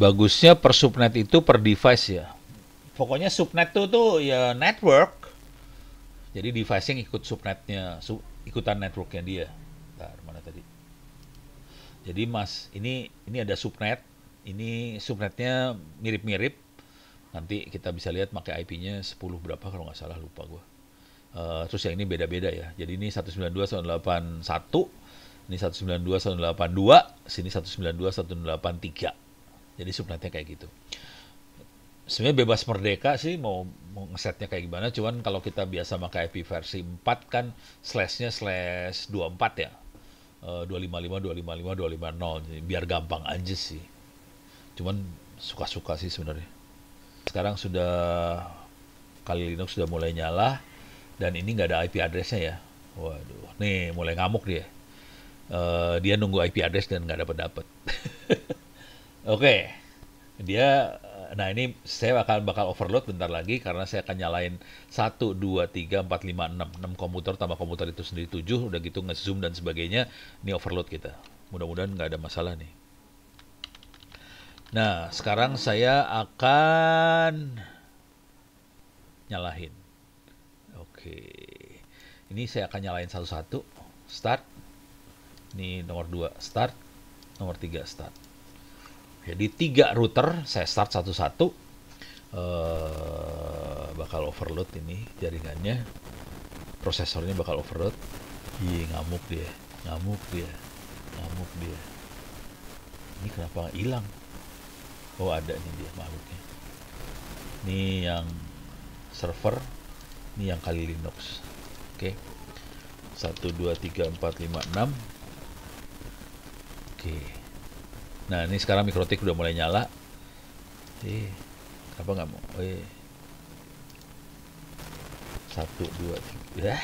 Bagusnya per subnet itu per device ya. Pokoknya subnet tuh ya network. Jadi device yang ikut subnetnya, ikutan networknya dia. Bentar, mana tadi? Jadi Mas, ini ada subnet. Ini subnetnya mirip-mirip. Nanti kita bisa lihat pakai IP-nya 10 berapa kalau nggak salah, lupa gue. Terus yang ini beda-beda ya. Jadi ini 192.168.1, ini 192.168.2, sini 192.168.3. Jadi subnetnya kayak gitu. Sebenarnya bebas merdeka sih mau ngesetnya kayak gimana. Cuman kalau kita biasa pakai IP versi 4 kan slashnya slash 24 ya. 255, 255, 250. Jadi biar gampang aja sih. Cuman suka-suka sih sebenarnya. Sekarang sudah Kali Linux sudah mulai nyala. Dan ini nggak ada IP address-nya ya. Waduh, nih mulai ngamuk dia. Dia nunggu IP address dan nggak dapet. Oke, nah ini saya bakal overload bentar lagi karena saya akan nyalain 1, 2, 3, 4, 5, 6 komputer tambah komputer itu sendiri 7, udah gitu nge-zoom dan sebagainya. Ini overload kita. Mudah-mudahan nggak ada masalah nih. Nah, sekarang saya akan nyalain. Oke, ini saya akan nyalain satu-satu. Start. Ini nomor 2 start, nomor 3 start. Jadi 3 router saya start satu-satu. Bakal overload ini jaringannya, prosesornya bakal overload. Ngamuk dia. Ini kenapa hilang? Oh, ada nih dia makhluknya. Ini yang server, ini yang kali Linux. Oke. 1 2 3 4 5 6. Oke. Nah, ini sekarang mikrotik udah mulai nyala. Kenapa nggak mau? 1 2 3.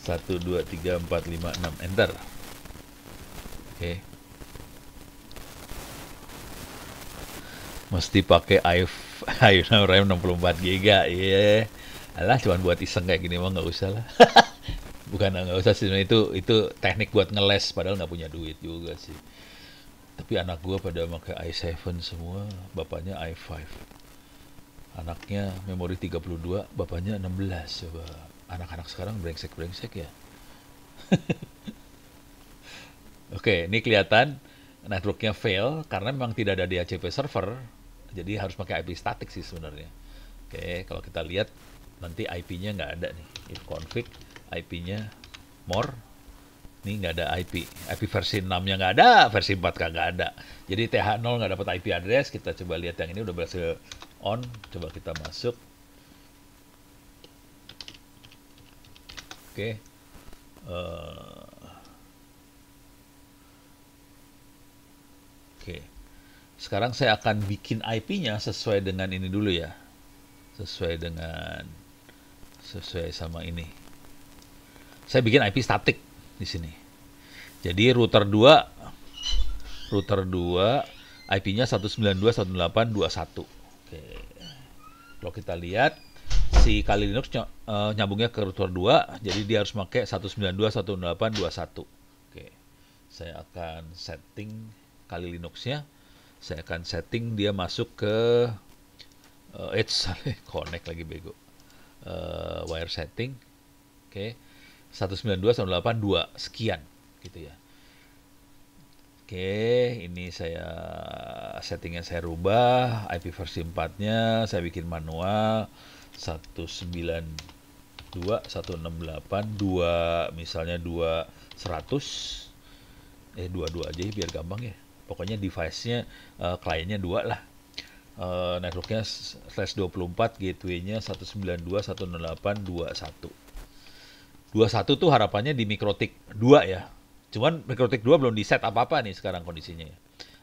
1 2 3 4 5 6. Enter. Oke. Mesti pakai RAM 64 GB. Iya. Alah, cuma buat iseng kayak gini mah nggak usah lah. Bukan nggak usah sih, itu teknik buat ngeles, padahal nggak punya duit juga sih. Tapi anak gua pada pakai i7 semua, bapaknya i5. Anaknya memori 32, bapaknya 16. Coba anak-anak sekarang brengsek-brengsek ya. Oke, ini kelihatan networknya fail karena memang tidak ada DHCP server, jadi harus pakai IP static sih sebenarnya. Oke, kalau kita lihat nanti IP-nya nggak ada nih. If config IP-nya more, ini nggak ada IP. IP versi 6-nya nggak ada, versi 4 nggak ada. Jadi TH0 nggak dapat IP address. Kita coba lihat yang ini udah berhasil on. Coba kita masuk. Oke. Oke. Sekarang saya akan bikin IP-nya sesuai dengan ini dulu ya. Sesuai sama ini. Saya bikin IP statik di sini. Jadi router 2 IP-nya 192.168.21. Oke. Kalau kita lihat si Kali Linux nyambungnya ke router 2, jadi dia harus pakai 192.168.21. Oke. Saya akan setting Kali Linux-nya. Saya akan setting dia masuk ke connect lagi bego. Wire setting. Oke. 192.168.2 sekian gitu ya. Oke, ini saya settingnya saya rubah, IP versi 4-nya saya bikin manual 192.168.2 misalnya 2.100. 22 aja biar gampang ya. Pokoknya device-nya kliennya 2 lah. Networknya /24, gateway-nya 192.168.21. 21 tuh harapannya di mikrotik 2 ya. Cuman mikrotik 2 belum di set apa-apa nih sekarang kondisinya ya.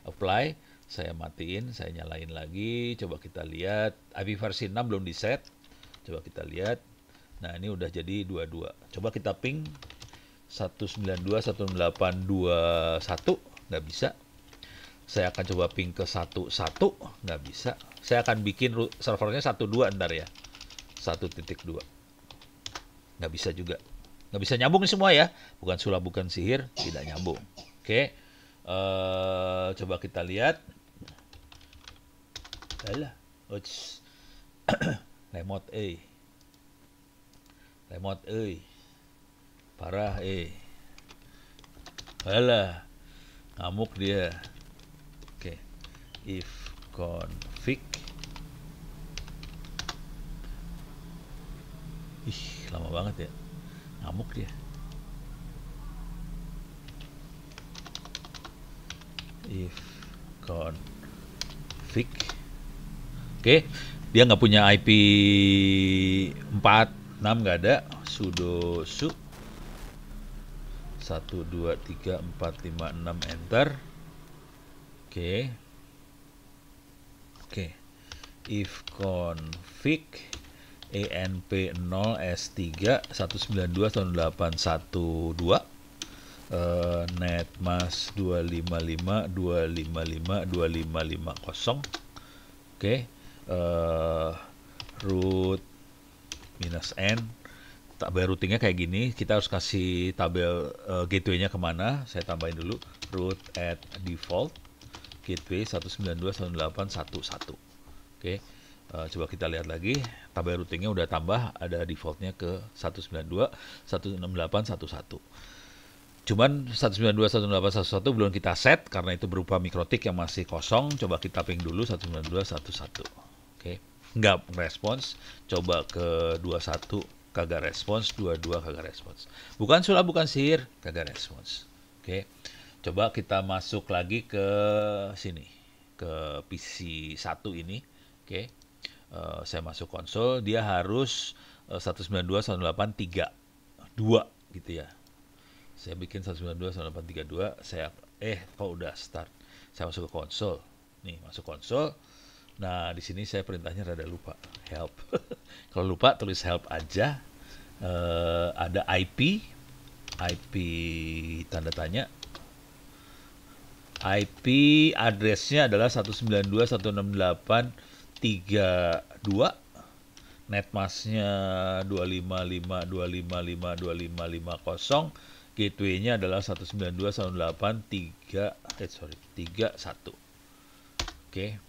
Apply, saya matiin, saya nyalain lagi. Coba kita lihat, IP versi 6 belum di set. Coba kita lihat. Nah, ini udah jadi 22. Coba kita ping 192.168.21, nggak bisa. Saya akan coba ping ke 11, nggak bisa. Saya akan bikin servernya 12 ntar ya. 1.2. Nggak bisa juga. Nggak bisa nyambung semua ya. Bukan sulap, bukan sihir, tidak nyambung. Oke. Coba kita lihat. Alah. Lemot, Lemot, parah, Alah. Ngamuk dia. Oke. If config. Lama banget ya. Ngamuk dia. If config. Oke, dia nggak punya IP 46, nggak ada. Sudo su 1 2 3 4 5 6 enter. Oke. If config ENP0 S3 192.168.112 netmas 255.255.255.50. Oke. Root -n. Tabel routingnya kayak gini. Kita harus kasih tabel gateway-nya kemana. Saya tambahin dulu. Root at default gateway 192.168.111. Oke. Coba kita lihat lagi, tabel routingnya udah tambah, ada defaultnya ke 192.168.111. Cuman 192.168.111 belum kita set karena itu berupa mikrotik yang masih kosong. Coba kita ping dulu 192.168. Oke, nggak respons. Coba ke 21 kagak respons, 22 kagak respons. Bukan sulap, bukan sihir, kagak respons. Oke, Coba kita masuk lagi ke sini, ke PC 1 ini. Oke. Saya masuk konsol, dia harus 192.168.3.2 gitu ya. Saya bikin 192.168.3.2, kok udah start. Saya masuk ke konsol. Nih, masuk konsol. Nah, di sini saya perintahnya rada lupa. Help. Kalau lupa tulis help aja. Ada IP tanda tanya. IP address-nya adalah 192.168.3.2. Netmask-nya 255.5.255.255.50. Gateway-nya adalah 192.168.3.1. Oke.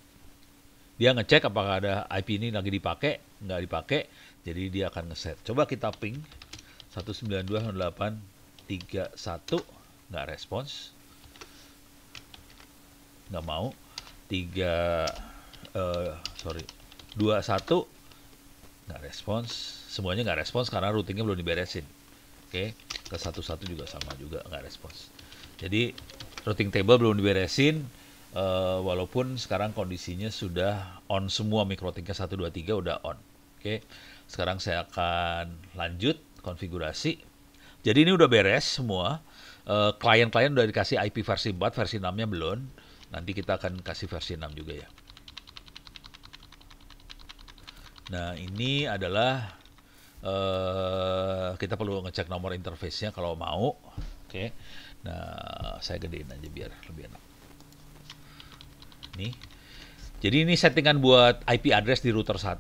Dia ngecek apakah ada IP ini lagi dipakai, nggak dipakai, jadi dia akan ngeset. Coba kita ping 192.168.3.1, nggak respons, nggak mau. 21 nggak respons, semuanya nggak respons karena routingnya belum diberesin. Oke, ke 11 juga sama juga nggak respons. Jadi routing table belum diberesin, walaupun sekarang kondisinya sudah on semua, mikrotiknya 1, 2, 3 udah on. Oke, sekarang saya akan lanjut konfigurasi. Jadi ini udah beres semua. Klien-klien udah dikasih IP versi 4, versi 6-nya belum. Nanti kita akan kasih versi 6 juga ya. Nah, ini adalah kita perlu ngecek nomor interface-nya kalau mau. Oke. Nah, saya gedein aja biar lebih enak. Nih. Jadi ini settingan buat IP address di router 1,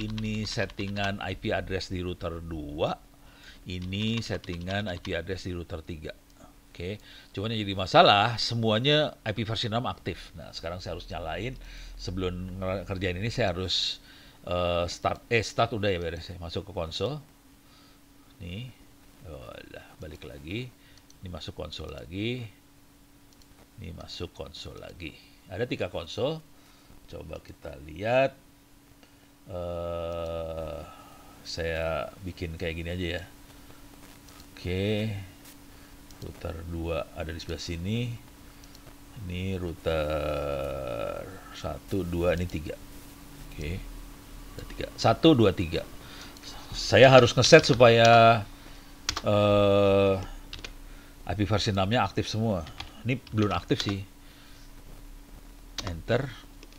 ini settingan IP address di router 2, ini settingan IP address di router 3. Oke. Cuman yang jadi masalah semuanya IP versi 6 aktif. Nah, sekarang saya harus nyalain. Sebelum kerjain ini saya harus start udah ya beres ya. Masuk ke konsol. Nih. Balik lagi. Ini masuk konsol lagi. Ini masuk konsol lagi. Ada 3 konsol. Coba kita lihat. Saya bikin kayak gini aja ya. Oke. Router 2 ada di sebelah sini. Ini router 1, 2, ini 3. Oke. 1, 2, 3. Saya harus ngeset supaya IP versi 6-nya aktif semua. Ini belum aktif sih. Enter,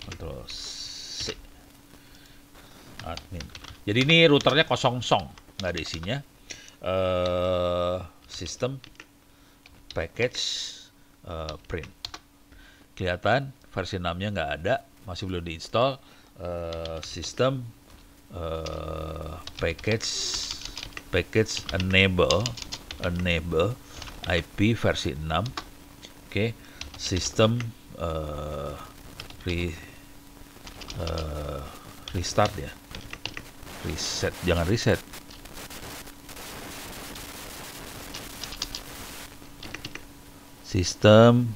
Ctrl C. Admin. Jadi ini routernya kosong, nggak ada isinya. System, package, print. Kelihatan versi 6-nya nggak ada, masih belum diinstal. System, package enable IP versi 6. Oke. System, restart ya, reset, jangan reset. Sistem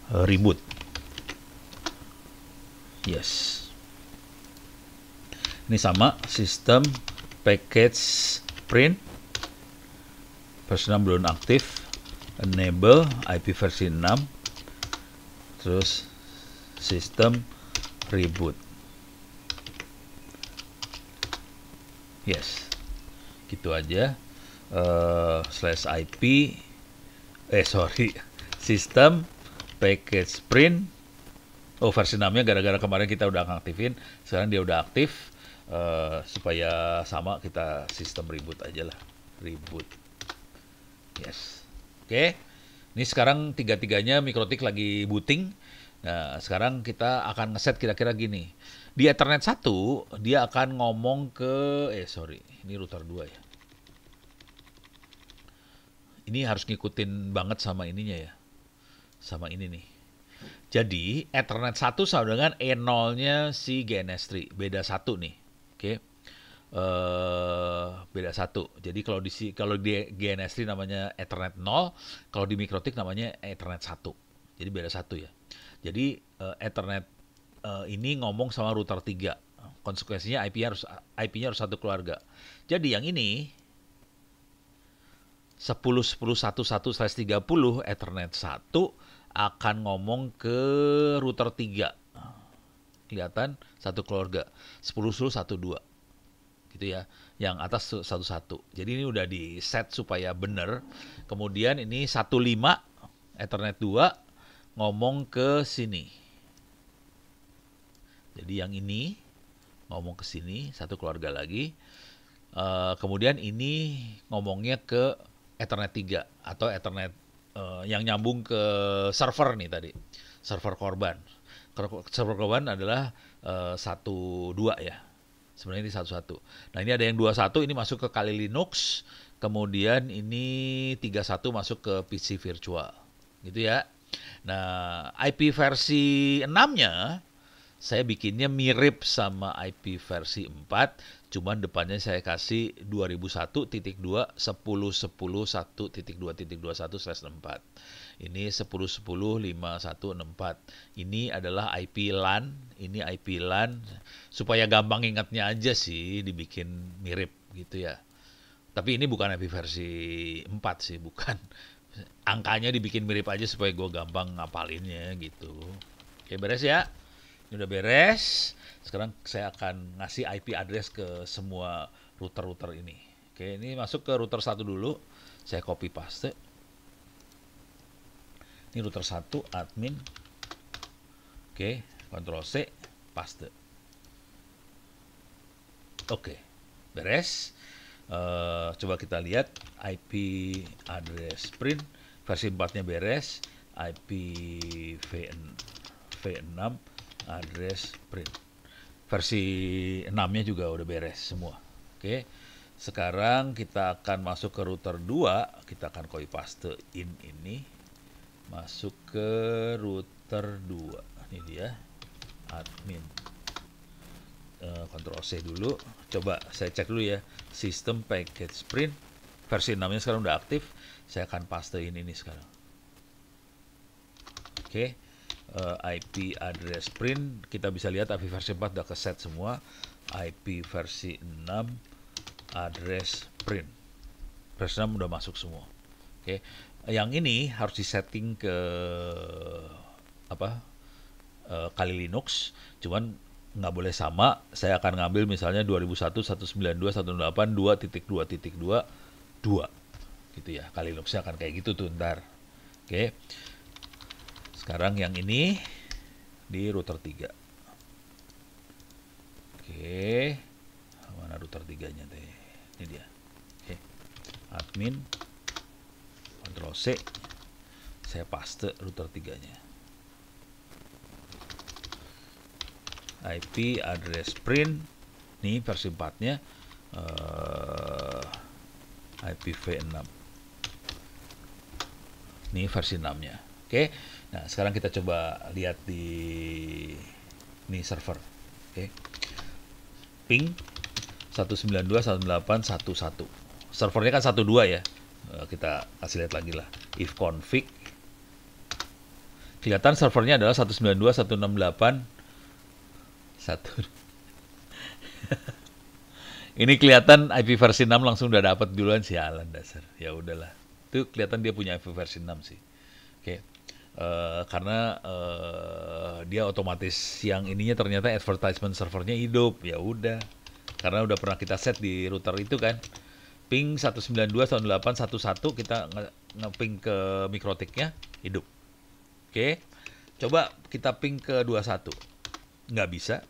reboot. Yes. Ini sama, sistem package print versi 6 belum aktif. Enable IP versi 6. Terus sistem reboot. Yes. Gitu aja. /IP sistem package print. Versi 6 nya gara-gara kemarin kita udah ngaktifin, sekarang dia udah aktif. Supaya sama, kita sistem reboot aja lah, reboot. Yes. Oke. Ini sekarang tiga-tiganya mikrotik lagi booting. Nah, sekarang kita akan ngeset kira-kira gini. Di Ethernet 1 dia akan ngomong ke ini router 2 ya. Ini harus ngikutin banget sama ininya ya. Sama ini nih. Jadi Ethernet 1 sama dengan E0-nya si GNS3. Beda 1 nih. Oke. Beda 1. Jadi kalau di GNS3 namanya Ethernet 0, kalau di mikrotik namanya Ethernet 1. Jadi beda 1 ya. Jadi Ethernet ini ngomong sama router 3. Konsekuensinya IP-nya harus satu keluarga. Jadi yang ini 10.10.1.1/30 Ethernet 1 akan ngomong ke router 3. Kelihatan satu keluarga 10.10.1.2 gitu ya. Yang atas 1.1. Jadi ini udah di set supaya benar. Kemudian ini 1.5 Ethernet 2 ngomong ke sini. Jadi yang ini ngomong ke sini, satu keluarga lagi. Kemudian ini ngomongnya ke Ethernet 3 atau Ethernet yang nyambung ke server nih tadi. Server korban. Server korban adalah 1.2 ya. Sebenarnya ini 1.1. Nah ini ada yang 2.1, ini masuk ke Kali Linux. Kemudian ini 3.1 masuk ke PC virtual. Gitu ya. Nah IP versi 6-nya saya bikinnya mirip sama IP versi 4, cuman depannya saya kasih 2001.10.10.1.2.21/4. Ini 10.10.5164. Ini adalah IP LAN, ini IP LAN supaya gampang ingatnya aja sih dibikin mirip gitu ya. Tapi ini bukan IP versi 4 sih, bukan. Angkanya dibikin mirip aja supaya gue gampang ngapalinnya gitu. Oke, beres ya. Ini udah beres. Sekarang saya akan ngasih IP address ke semua router-router ini. Oke, ini masuk ke router 1 dulu. Saya copy paste. Ini router 1 admin. Oke, Ctrl C, paste. Oke, beres. Coba kita lihat IP address print. Versi 4-nya beres. IP V6 address print. Versi 6-nya juga udah beres semua. Oke. Sekarang kita akan masuk ke router 2, kita akan copy paste ini masuk ke router 2. Ini dia admin. Ctrl C dulu. Coba saya cek dulu ya. System package print versi 6-nya sekarang udah aktif. Saya akan pastein ini sekarang. Oke. IP address print, kita bisa lihat IP versi 4 udah keset semua. IP versi 6 address print, versi 6 udah masuk semua. Oke, yang ini harus disetting ke Kali Linux, cuman nggak boleh sama. Saya akan ngambil misalnya 2001.192.168.2.2.2 gitu ya. Kali Linuxnya akan kayak gitu tuh ntar. Oke. Sekarang yang ini di router 3. Oke. Mana router 3-nya teh? Ini dia. Oke. Admin. Ctrl C. Saya paste router 3-nya. IP address print. Nih versi 4-nya. IPv6. Ini versi 6-nya. Oke. Nah, sekarang kita coba lihat di ini server. Oke. Ping 192.168.1.1. Servernya kan 12 ya. Kita kasih lihat lagi lah. If config. Kelihatan servernya adalah 192.168.1. Ini kelihatan IP versi 6 langsung udah dapat duluan, sialan dasar. Ya udahlah. Itu kelihatan dia punya IP versi 6 sih. Oke. Karena dia otomatis yang ininya ternyata advertisement servernya hidup, ya udah, karena udah pernah kita set di router itu kan. Ping 192.168.1.1 kita nge-ping ke mikrotiknya hidup. Oke, coba kita ping ke 21, nggak bisa.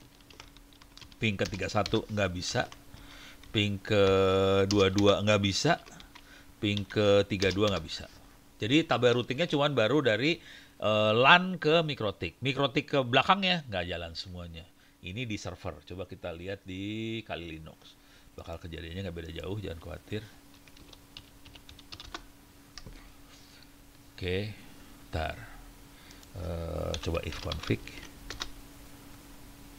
Ping ke 31 nggak bisa. Ping ke 22 nggak bisa. Ping ke 32 nggak bisa. Jadi tabel routingnya cuma baru dari LAN ke mikrotik. Mikrotik ke belakangnya nggak jalan semuanya. Ini di server. Coba kita lihat di Kali Linux. Bakal kejadiannya nggak beda jauh, jangan khawatir. Oke, ntar. Coba if config.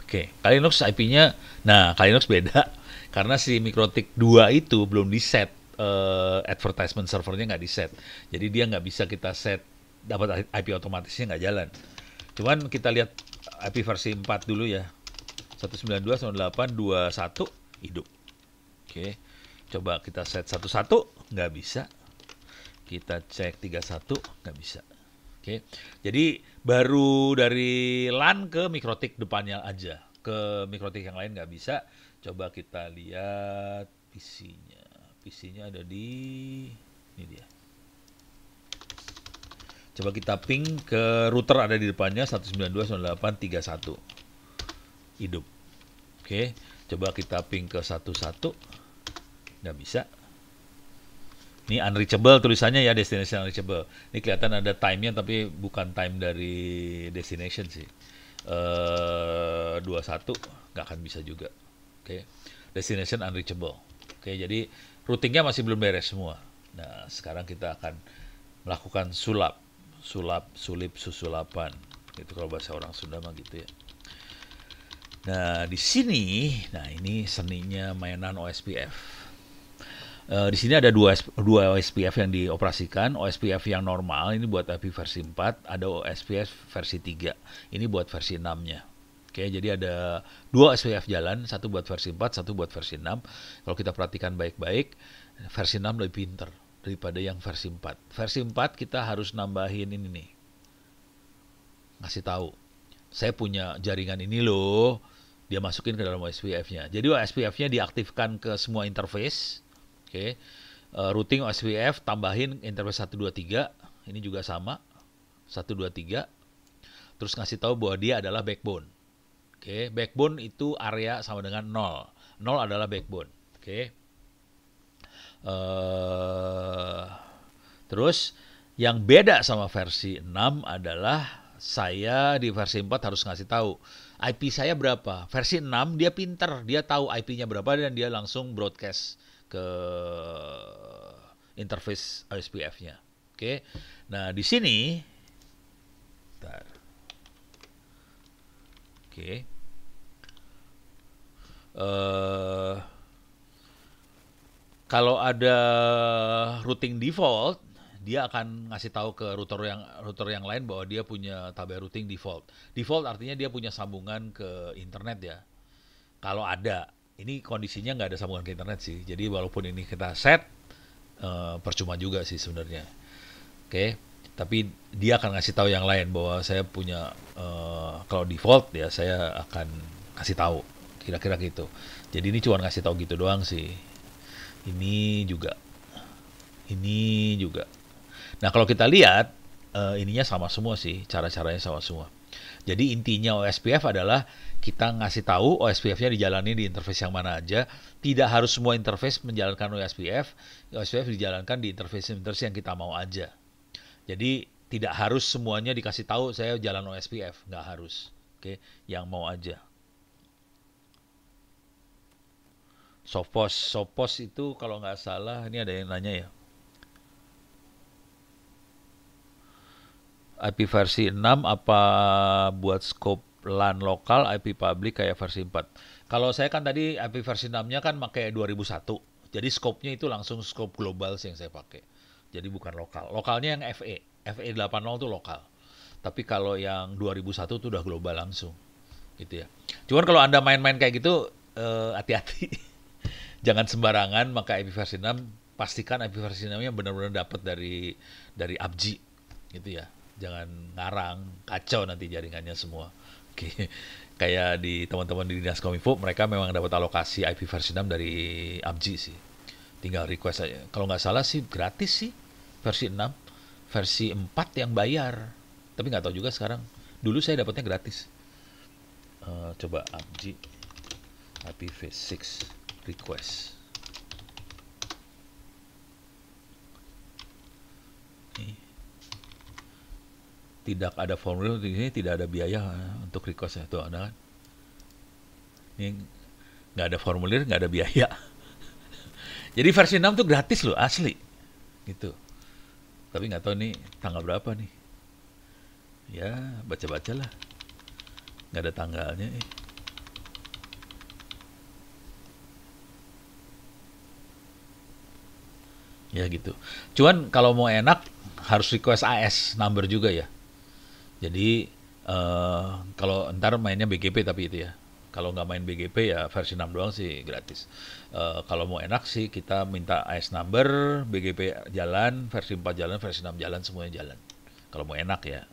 Oke, Kali Linux IP-nya, nah Kali Linux beda. Karena si mikrotik 2 itu belum di set. Advertisement servernya nggak di set, jadi dia nggak bisa kita set, dapat IP otomatisnya nggak jalan. Cuman kita lihat IP versi 4 dulu ya, 192.168.2.1 hidup. Oke, coba kita set 11, nggak bisa. Kita cek 31, nggak bisa. Oke, jadi baru dari LAN ke mikrotik depannya aja. Ke mikrotik yang lain nggak bisa. Coba kita lihat PC-nya. PC-nya ada di... Ini dia. Coba kita ping ke router ada di depannya 192.168.31. Hidup. Oke, coba kita ping ke 11. Nggak bisa. Ini unreachable tulisannya ya, destination unreachable. Ini kelihatan ada time-nya tapi bukan time dari destination sih. 21 nggak akan bisa juga. Oke, destination unreachable. Oke, jadi routingnya masih belum beres semua. Nah, sekarang kita akan melakukan sulap, sulip, susulapan. Gitu kalau bahasa orang Sunda mah gitu ya. Nah, di sini, nah ini seninya mainan OSPF. Di sini ada dua OSPF yang dioperasikan. OSPF yang normal ini buat IP versi 4, ada OSPF versi 3. Ini buat versi 6-nya. Oke, jadi ada dua OSPF jalan, satu buat versi 4, satu buat versi 6. Kalau kita perhatikan baik-baik, versi 6 lebih pinter daripada yang versi 4. Versi 4 kita harus nambahin ini nih. Ngasih tahu. Saya punya jaringan ini loh. Dia masukin ke dalam OSPF-nya. Jadi OSPF-nya diaktifkan ke semua interface. Oke, routing OSPF tambahin interface 123, ini juga sama 123. Terus ngasih tahu bahwa dia adalah backbone. Oke, backbone itu area sama dengan 0. 0 adalah backbone. Oke. Terus yang beda sama versi 6 adalah saya di versi 4 harus ngasih tahu IP saya berapa. Versi 6 dia pinter, dia tahu IP-nya berapa dan dia langsung broadcast ke interface OSPF-nya. Oke. Nah, di sini bentar. Oke. Kalau ada routing default, dia akan ngasih tahu ke router yang lain bahwa dia punya tabel routing default. Default artinya dia punya sambungan ke internet ya. Kalau ada, ini kondisinya nggak ada sambungan ke internet sih. Jadi walaupun ini kita set, percuma juga sih sebenarnya. Oke, tapi dia akan ngasih tahu yang lain bahwa saya punya, kalau default ya saya akan kasih tahu. Kira-kira gitu. Jadi ini cuma ngasih tahu gitu doang sih. Ini juga. Ini juga. Nah kalau kita lihat, ininya sama semua sih. Cara-caranya sama semua. Jadi intinya OSPF adalah kita ngasih tahu OSPF-nya dijalani di interface yang mana aja. Tidak harus semua interface menjalankan OSPF. OSPF dijalankan di interface yang kita mau aja. Jadi tidak harus semuanya dikasih tahu saya jalan OSPF. Nggak harus. Oke, yang mau aja. Sophos itu kalau nggak salah, ini ada yang nanya ya. IP versi 6 apa buat scope LAN lokal, IP public kayak versi 4. Kalau saya kan tadi IP versi 6-nya kan pakai 2001. Jadi scope-nya itu langsung scope global sih yang saya pakai. Jadi bukan lokal. Lokalnya yang FE. FE 80 itu lokal. Tapi kalau yang 2001 itu udah global langsung. Gitu ya. Cuman kalau Anda main-main kayak gitu, hati-hati. Jangan sembarangan pakai IP versi 6. Pastikan IP versi 6-nya benar-benar dapat dari ABGI. Gitu ya. Jangan ngarang, kacau nanti jaringannya semua. Oke. Kayak di teman-teman di Dinas Kominfo, mereka memang dapat alokasi IP versi 6 dari ABGI sih. Tinggal request aja. Kalau nggak salah sih gratis sih versi 6. Versi 4 yang bayar. Tapi nggak tahu juga sekarang. Dulu saya dapatnya gratis. Coba ABGI IPv6 request. Nih. Tidak ada formulir di sini, tidak ada biaya untuk request itu ada kan? Ini nggak ada formulir, nggak ada biaya. Jadi versi 6 tuh gratis loh, asli, gitu. Tapi nggak tahu nih tanggal berapa nih. Ya baca-baca lah, nggak ada tanggalnya. Ya gitu. Cuman kalau mau enak harus request AS number juga ya. Jadi kalau ntar mainnya BGP tapi itu ya. Kalau nggak main BGP ya versi 6 doang sih gratis. Kalau mau enak sih kita minta AS number, BGP jalan, versi 4 jalan, versi 6 jalan, semuanya jalan. Kalau mau enak ya.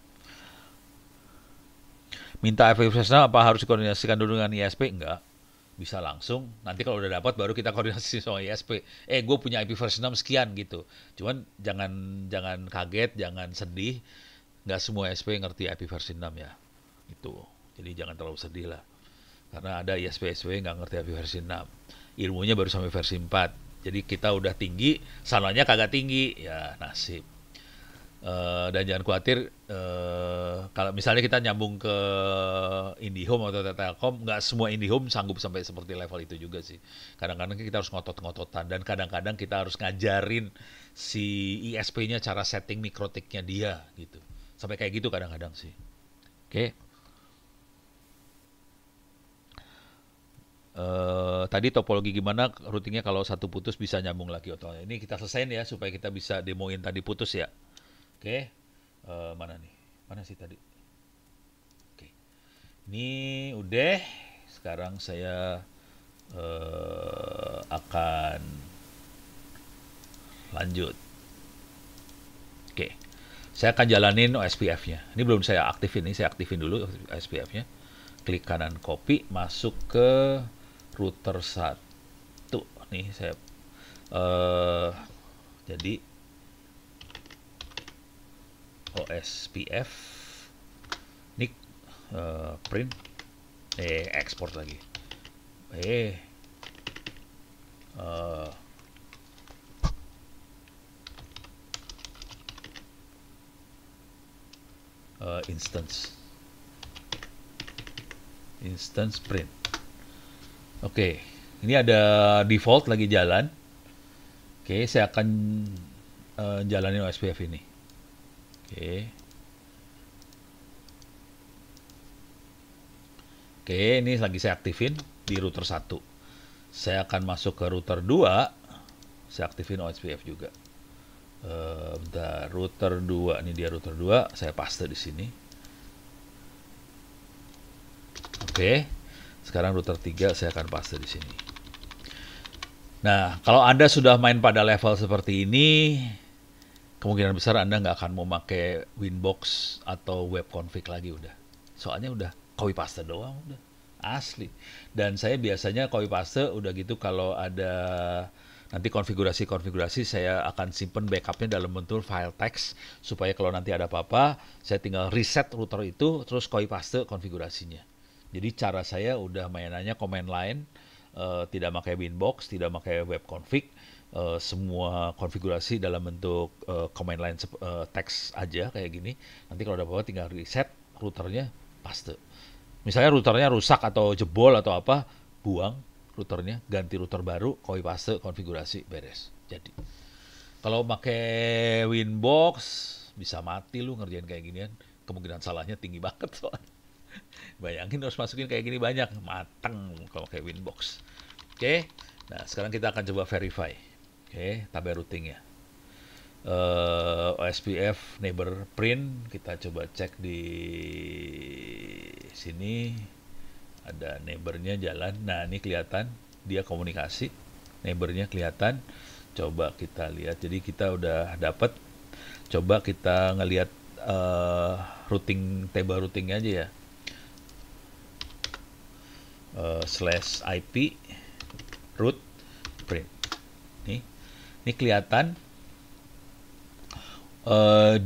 Minta IP versi 6 apa harus dikoordinasikan dulu dengan ISP? Enggak. Bisa langsung. Nanti kalau udah dapat baru kita koordinasi sama ISP. Gue punya IP versi 6 sekian gitu. Cuman jangan jangan kaget, jangan sedih. Nggak semua ISP ngerti IP versi 6 ya. Itu. Jadi jangan terlalu sedih lah. Karena ada ISP-ISP nggak ngerti IP versi 6. Ilmunya baru sampai versi 4. Jadi kita udah tinggi, salahnya kagak tinggi. Ya nasib. Dan jangan khawatir kalau misalnya kita nyambung ke IndiHome atau Telkom, nggak semua IndiHome sanggup sampai seperti level itu juga sih. Kadang-kadang kita harus ngotot-ngototan dan kadang-kadang kita harus ngajarin si ISP-nya cara setting mikrotiknya dia gitu. Sampai kayak gitu kadang-kadang sih. Oke. Tadi topologi gimana routingnya kalau satu putus bisa nyambung lagi atau ini kita selesain ya supaya kita bisa demoin tadi putus ya. Oke, mana nih? Mana sih tadi? Oke, ini udah. Sekarang saya akan lanjut. Oke, saya akan jalanin OSPF-nya. Ini belum saya aktifin, ini saya aktifin dulu OSPF-nya. Klik kanan copy, masuk ke router 1. Nih saya jadi OSPF ini print export lagi instance print. Oke, ini ada default lagi jalan. Oke, saya akan jalanin OSPF ini. Oke, ini lagi saya aktifin di router 1. Saya akan masuk ke router 2. Saya aktifin OSPF juga. Bentar, router 2. Ini dia router 2. Saya paste di sini. Oke. Sekarang router 3 saya akan paste di sini. Nah, kalau Anda sudah main pada level seperti ini, kemungkinan besar Anda nggak akan mau pakai Winbox atau web config lagi udah. Soalnya udah copy paste doang udah. Asli. Dan saya biasanya copy paste udah gitu kalau ada nanti konfigurasi saya akan simpen backupnya dalam bentuk file text supaya kalau nanti ada apa-apa saya tinggal reset router itu terus copy paste konfigurasinya. Jadi cara saya udah mainannya command line, tidak pakai Winbox, tidak pakai web config. Semua konfigurasi dalam bentuk command line teks aja kayak gini. Nanti kalau ada apa-apa tinggal reset routernya, paste. Misalnya routernya rusak atau jebol atau apa, buang routernya, ganti router baru, copy paste konfigurasi, beres. Jadi kalau pakai Winbox bisa mati lu ngerjain kayak ginian. Kemungkinan salahnya tinggi banget soalnya. Bayangin harus masukin kayak gini banyak, mateng kalau pakai Winbox. Oke, nah sekarang kita akan coba verify. Oke, tabel routingnya. OSPF neighbor print, kita coba cek di sini. Ada neighbornya jalan. Nah, ini kelihatan dia komunikasi. Neighbornya kelihatan. Coba kita lihat. Jadi kita udah dapat. Coba kita ngelihat routing table routingnya aja ya. /IP root print. Ini kelihatan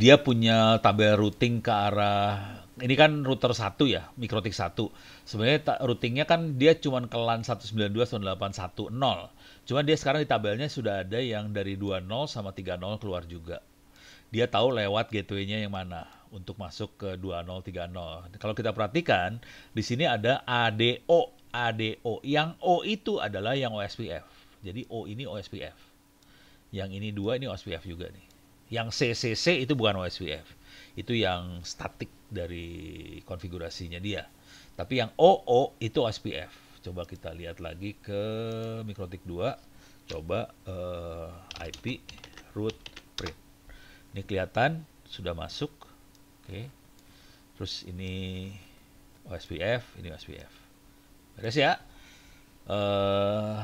dia punya tabel routing ke arah ini kan router 1 ya, mikrotik 1. Sebenarnya routingnya kan dia cuma ke LAN 192.168.1.0. Cuma dia sekarang di tabelnya sudah ada yang dari 20 sama 30 keluar juga. Dia tahu lewat gateway-nya yang mana untuk masuk ke 2030. Kalau kita perhatikan, di sini ada ADO. Yang O itu adalah yang OSPF. Jadi O ini OSPF. Yang ini 2 ini OSPF juga nih. Yang CCC itu bukan OSPF. Itu yang statik dari konfigurasinya dia. Tapi yang OO itu OSPF. Coba kita lihat lagi ke mikrotik 2. Coba IP root print. Ini kelihatan sudah masuk. Oke. Terus ini OSPF, ini OSPF. Beres ya. Eh,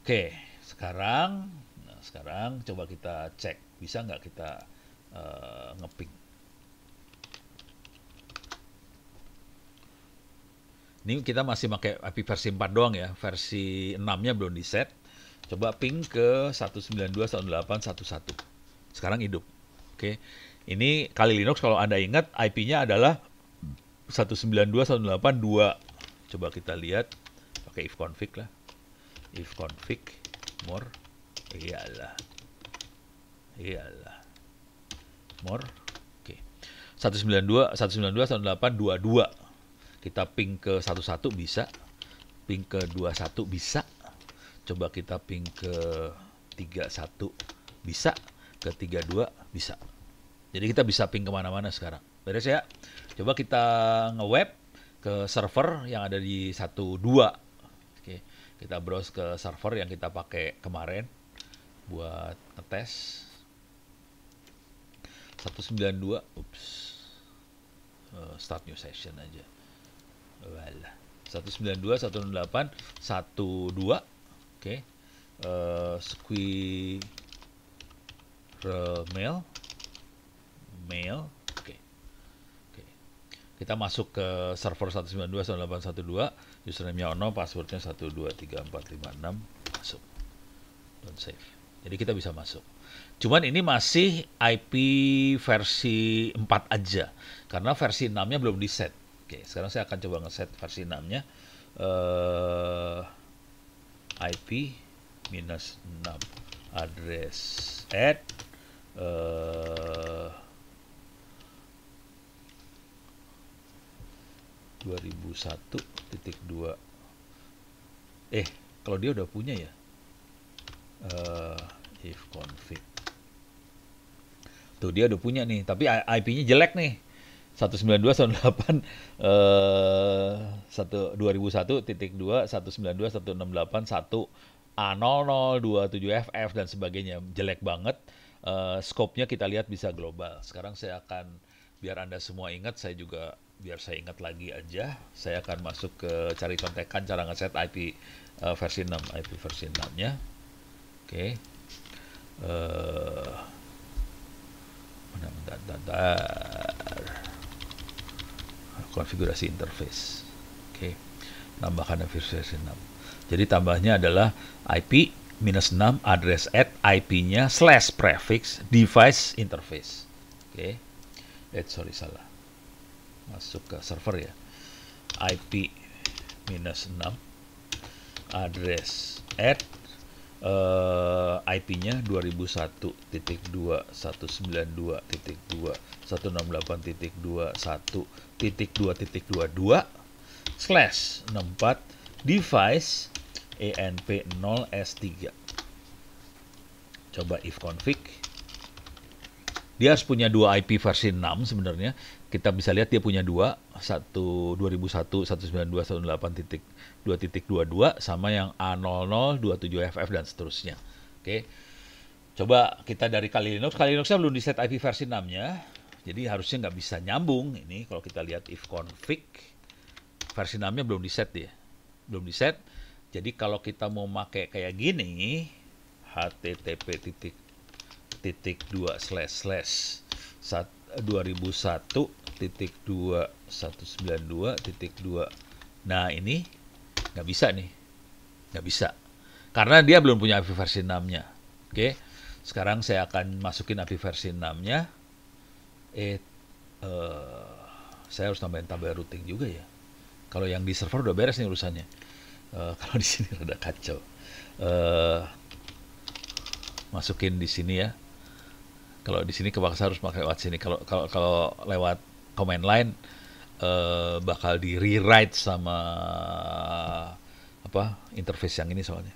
Oke, sekarang coba kita cek bisa nggak kita ngeping. Ini kita masih pakai IP versi 4 doang ya, versi 6-nya belum di set. Coba ping ke 192.168.1.1. Sekarang hidup. Oke. Ini Kali Linux kalau Anda ingat IP-nya adalah 192.168.2. Coba kita lihat pakai ifconfig lah. Ifconfig more. Iyalah. More. Oke. 192.168.22. Kita ping ke 11 bisa, ping ke 21 bisa, coba kita ping ke 31 bisa, ke 32 bisa. Jadi kita bisa ping kemana-mana sekarang. Beres ya? Coba kita nge-web ke server yang ada di 12. Oke, kita browse ke server yang kita pakai kemarin buat ngetes. 192, start new session aja. Walah. 192.168.1.2. Oke. Squirrel mail. Oke. Kita masuk ke server 192.168.1.2. Username-nya ono, passwordnya 123456. Masuk. Don't save. Jadi kita bisa masuk. Cuman ini masih IP versi 4 aja. Karena versi 6-nya belum di set. Oke, sekarang saya akan coba ngeset versi 6-nya. IP minus 6 address add 2001.2. Kalau dia udah punya ya. If config. Tuh dia udah punya nih, tapi IP-nya jelek nih. 192.168.2.192.168.1 A0027FF dan sebagainya, jelek banget. Scope-nya kita lihat bisa global. Sekarang saya akan, biar Anda semua ingat, biar saya ingat lagi aja, saya akan masuk ke cari contekan cara ngeset IP versi 6, IP versi 6-nya. Oke. Bentar. Konfigurasi interface. Oke. Tambahkan versi 6. Jadi tambahnya adalah IP minus 6 address add IP-nya / prefix device interface. Oke. Salah. Masuk ke server ya. IP minus 6 address add IP-nya 2001.2.192.2.168.2.2/64 device ENP0S3. Coba if config. Dia harus punya 2 IP versi 6 sebenarnya. Kita bisa lihat dia punya 2, 2001.192.168.2.22 sama yang A0027FF dan seterusnya. Oke. Coba kita dari Kali Linux. Kali Linuxnya belum di set IP versi 6-nya. Jadi harusnya nggak bisa nyambung. Ini kalau kita lihat if config, versi 6-nya belum di set dia. Belum di set. Jadi kalau kita mau pakai kayak gini, http://2001.2.192.2. Nah ini nggak bisa nih. Nggak bisa. Karena dia belum punya IP versi 6-nya. Oke. Sekarang saya akan masukin IP versi 6-nya. Saya harus tambahin tabel routing juga ya. Kalau yang di server udah beres nih urusannya. Kalau di sini rada kacau. Masukin di sini ya. Kalau di sini kepaksa harus pakai lewat sini. Kalau lewat command line bakal di rewrite sama interface yang ini soalnya.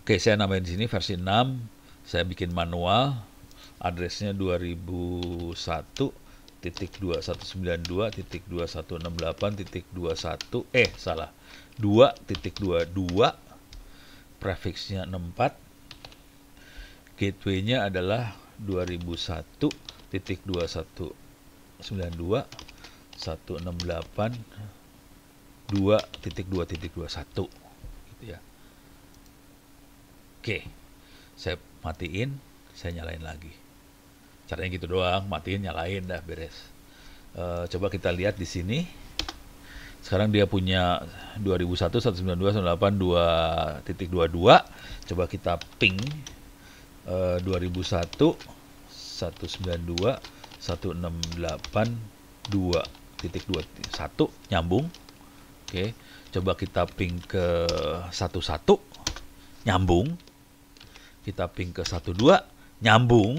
Oke, saya nambahin di sini versi 6. Saya bikin manual. Addressnya 2001.2.192.2.168.21. Salah. 2.22. Prefixnya 64. Gateway-nya adalah 2001.2192 168.2.2.21 gitu ya. Oke, saya matiin, saya nyalain lagi. Caranya gitu doang, matiin, nyalain, dah beres. Coba kita lihat di sini. Sekarang dia punya 2001, 192, 198, 2.22. Coba kita ping 2001, 192, 168, 2.21 nyambung. Oke, coba kita ping ke 11 nyambung. Kita ping ke 12 nyambung.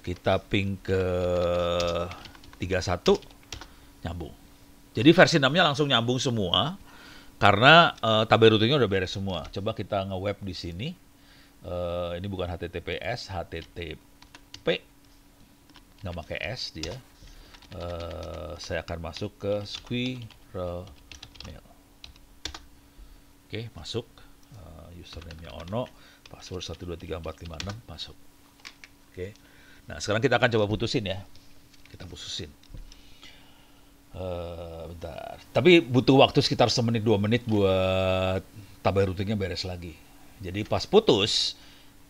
Kita ping ke 31 nyambung. Jadi versi 6-nya langsung nyambung semua karena tabel routingnya udah beres semua. Coba kita nge-web di sini. Ini bukan HTTPS, HTTP, nggak pakai S dia. Saya akan masuk ke Squirrel Mail. Oke, masuk. Username-nya Ono, password 123456, masuk. Oke. Nah, sekarang kita akan coba putusin ya. Kita putusin. Bentar. Tapi butuh waktu sekitar 1-2 menit buat tabel routingnya beres lagi. Jadi pas putus,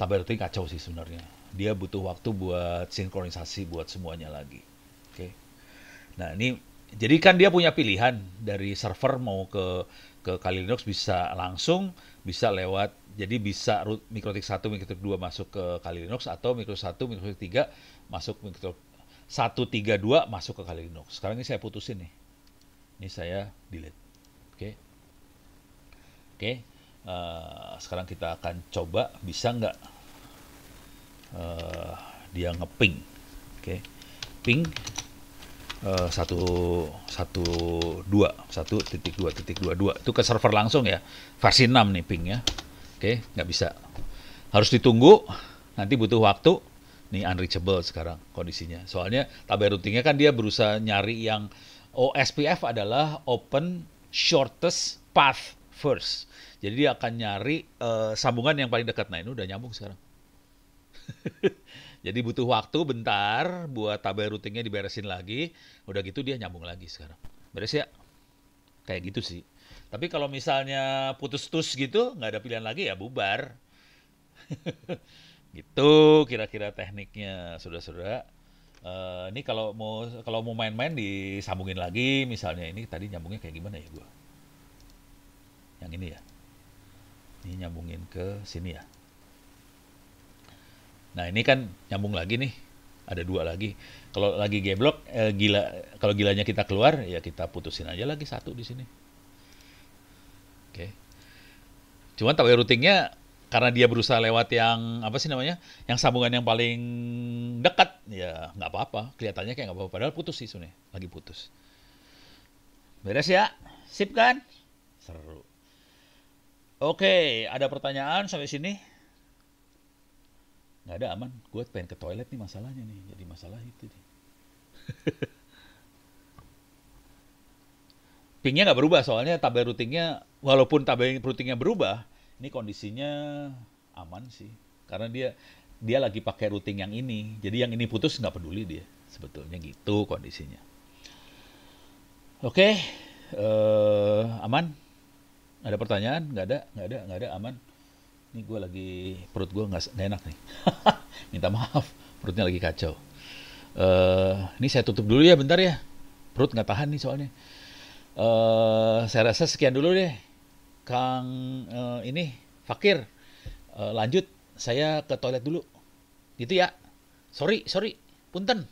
tabel routing kacau sih sebenarnya. Dia butuh waktu buat sinkronisasi buat semuanya lagi. Oke. Nah, ini jadi kan dia punya pilihan dari server mau ke Kali Linux bisa langsung, bisa lewat. Jadi bisa Mikrotik 1, Mikrotik 2 masuk ke Kali Linux atau Mikrotik 1, Mikrotik 3 masuk Mikrotik 132 masuk ke Kali Linux. Sekarang ini saya putusin nih. Ini saya delete. Oke. Oke. Sekarang kita akan coba bisa nggak dia ngeping. Oke. Ping 1.2.22 itu ke server langsung ya. Versi 6 nih pingnya. Oke, nggak bisa. Harus ditunggu. Nanti butuh waktu. Nih unreachable sekarang kondisinya. Soalnya tabel routingnya kan dia berusaha nyari yang OSPF adalah Open Shortest Path First. Jadi dia akan nyari sambungan yang paling dekat. Nah ini udah nyambung sekarang. Jadi butuh waktu bentar buat tabel routingnya diberesin lagi. Udah gitu dia nyambung lagi sekarang. Beres ya? Kayak gitu sih. Tapi kalau misalnya putus-tus gitu, nggak ada pilihan lagi ya bubar. Gitu kira-kira tekniknya, saudara-saudara. Ini kalau mau main-main disambungin lagi, misalnya ini tadi nyambungnya kayak gimana ya gua? Yang ini ya. Ini nyambungin ke sini ya. Nah ini kan nyambung lagi nih, ada 2 lagi. Kalau lagi geblok, kalau gilanya kita keluar, ya kita putusin aja lagi 1 di sini. Oke. Cuman tabel routingnya karena dia berusaha lewat yang apa sih namanya, yang sambungan yang paling dekat, ya nggak apa-apa. Kelihatannya kayak nggak apa-apa, padahal putus sih sebenarnya, lagi putus. Beres ya? Sip kan? Seru. Oke, ada pertanyaan sampai sini? Nggak ada, aman. Gue pengen ke toilet nih masalahnya nih, jadi masalah itu nih. Pingnya nggak berubah soalnya tabel routingnya, walaupun tabel routingnya berubah, ini kondisinya aman sih. Karena dia lagi pakai routing yang ini, jadi yang ini putus nggak peduli dia. Sebetulnya gitu kondisinya. Oke, aman. Ada pertanyaan? Nggak ada, aman. Ini gue lagi, perut gue nggak enak nih. Minta maaf, perutnya lagi kacau. Ini saya tutup dulu ya bentar ya. Perut nggak tahan nih soalnya. Saya rasa sekian dulu deh. Kang ini Fakir, lanjut. Saya ke toilet dulu. Gitu ya. Sorry, punten.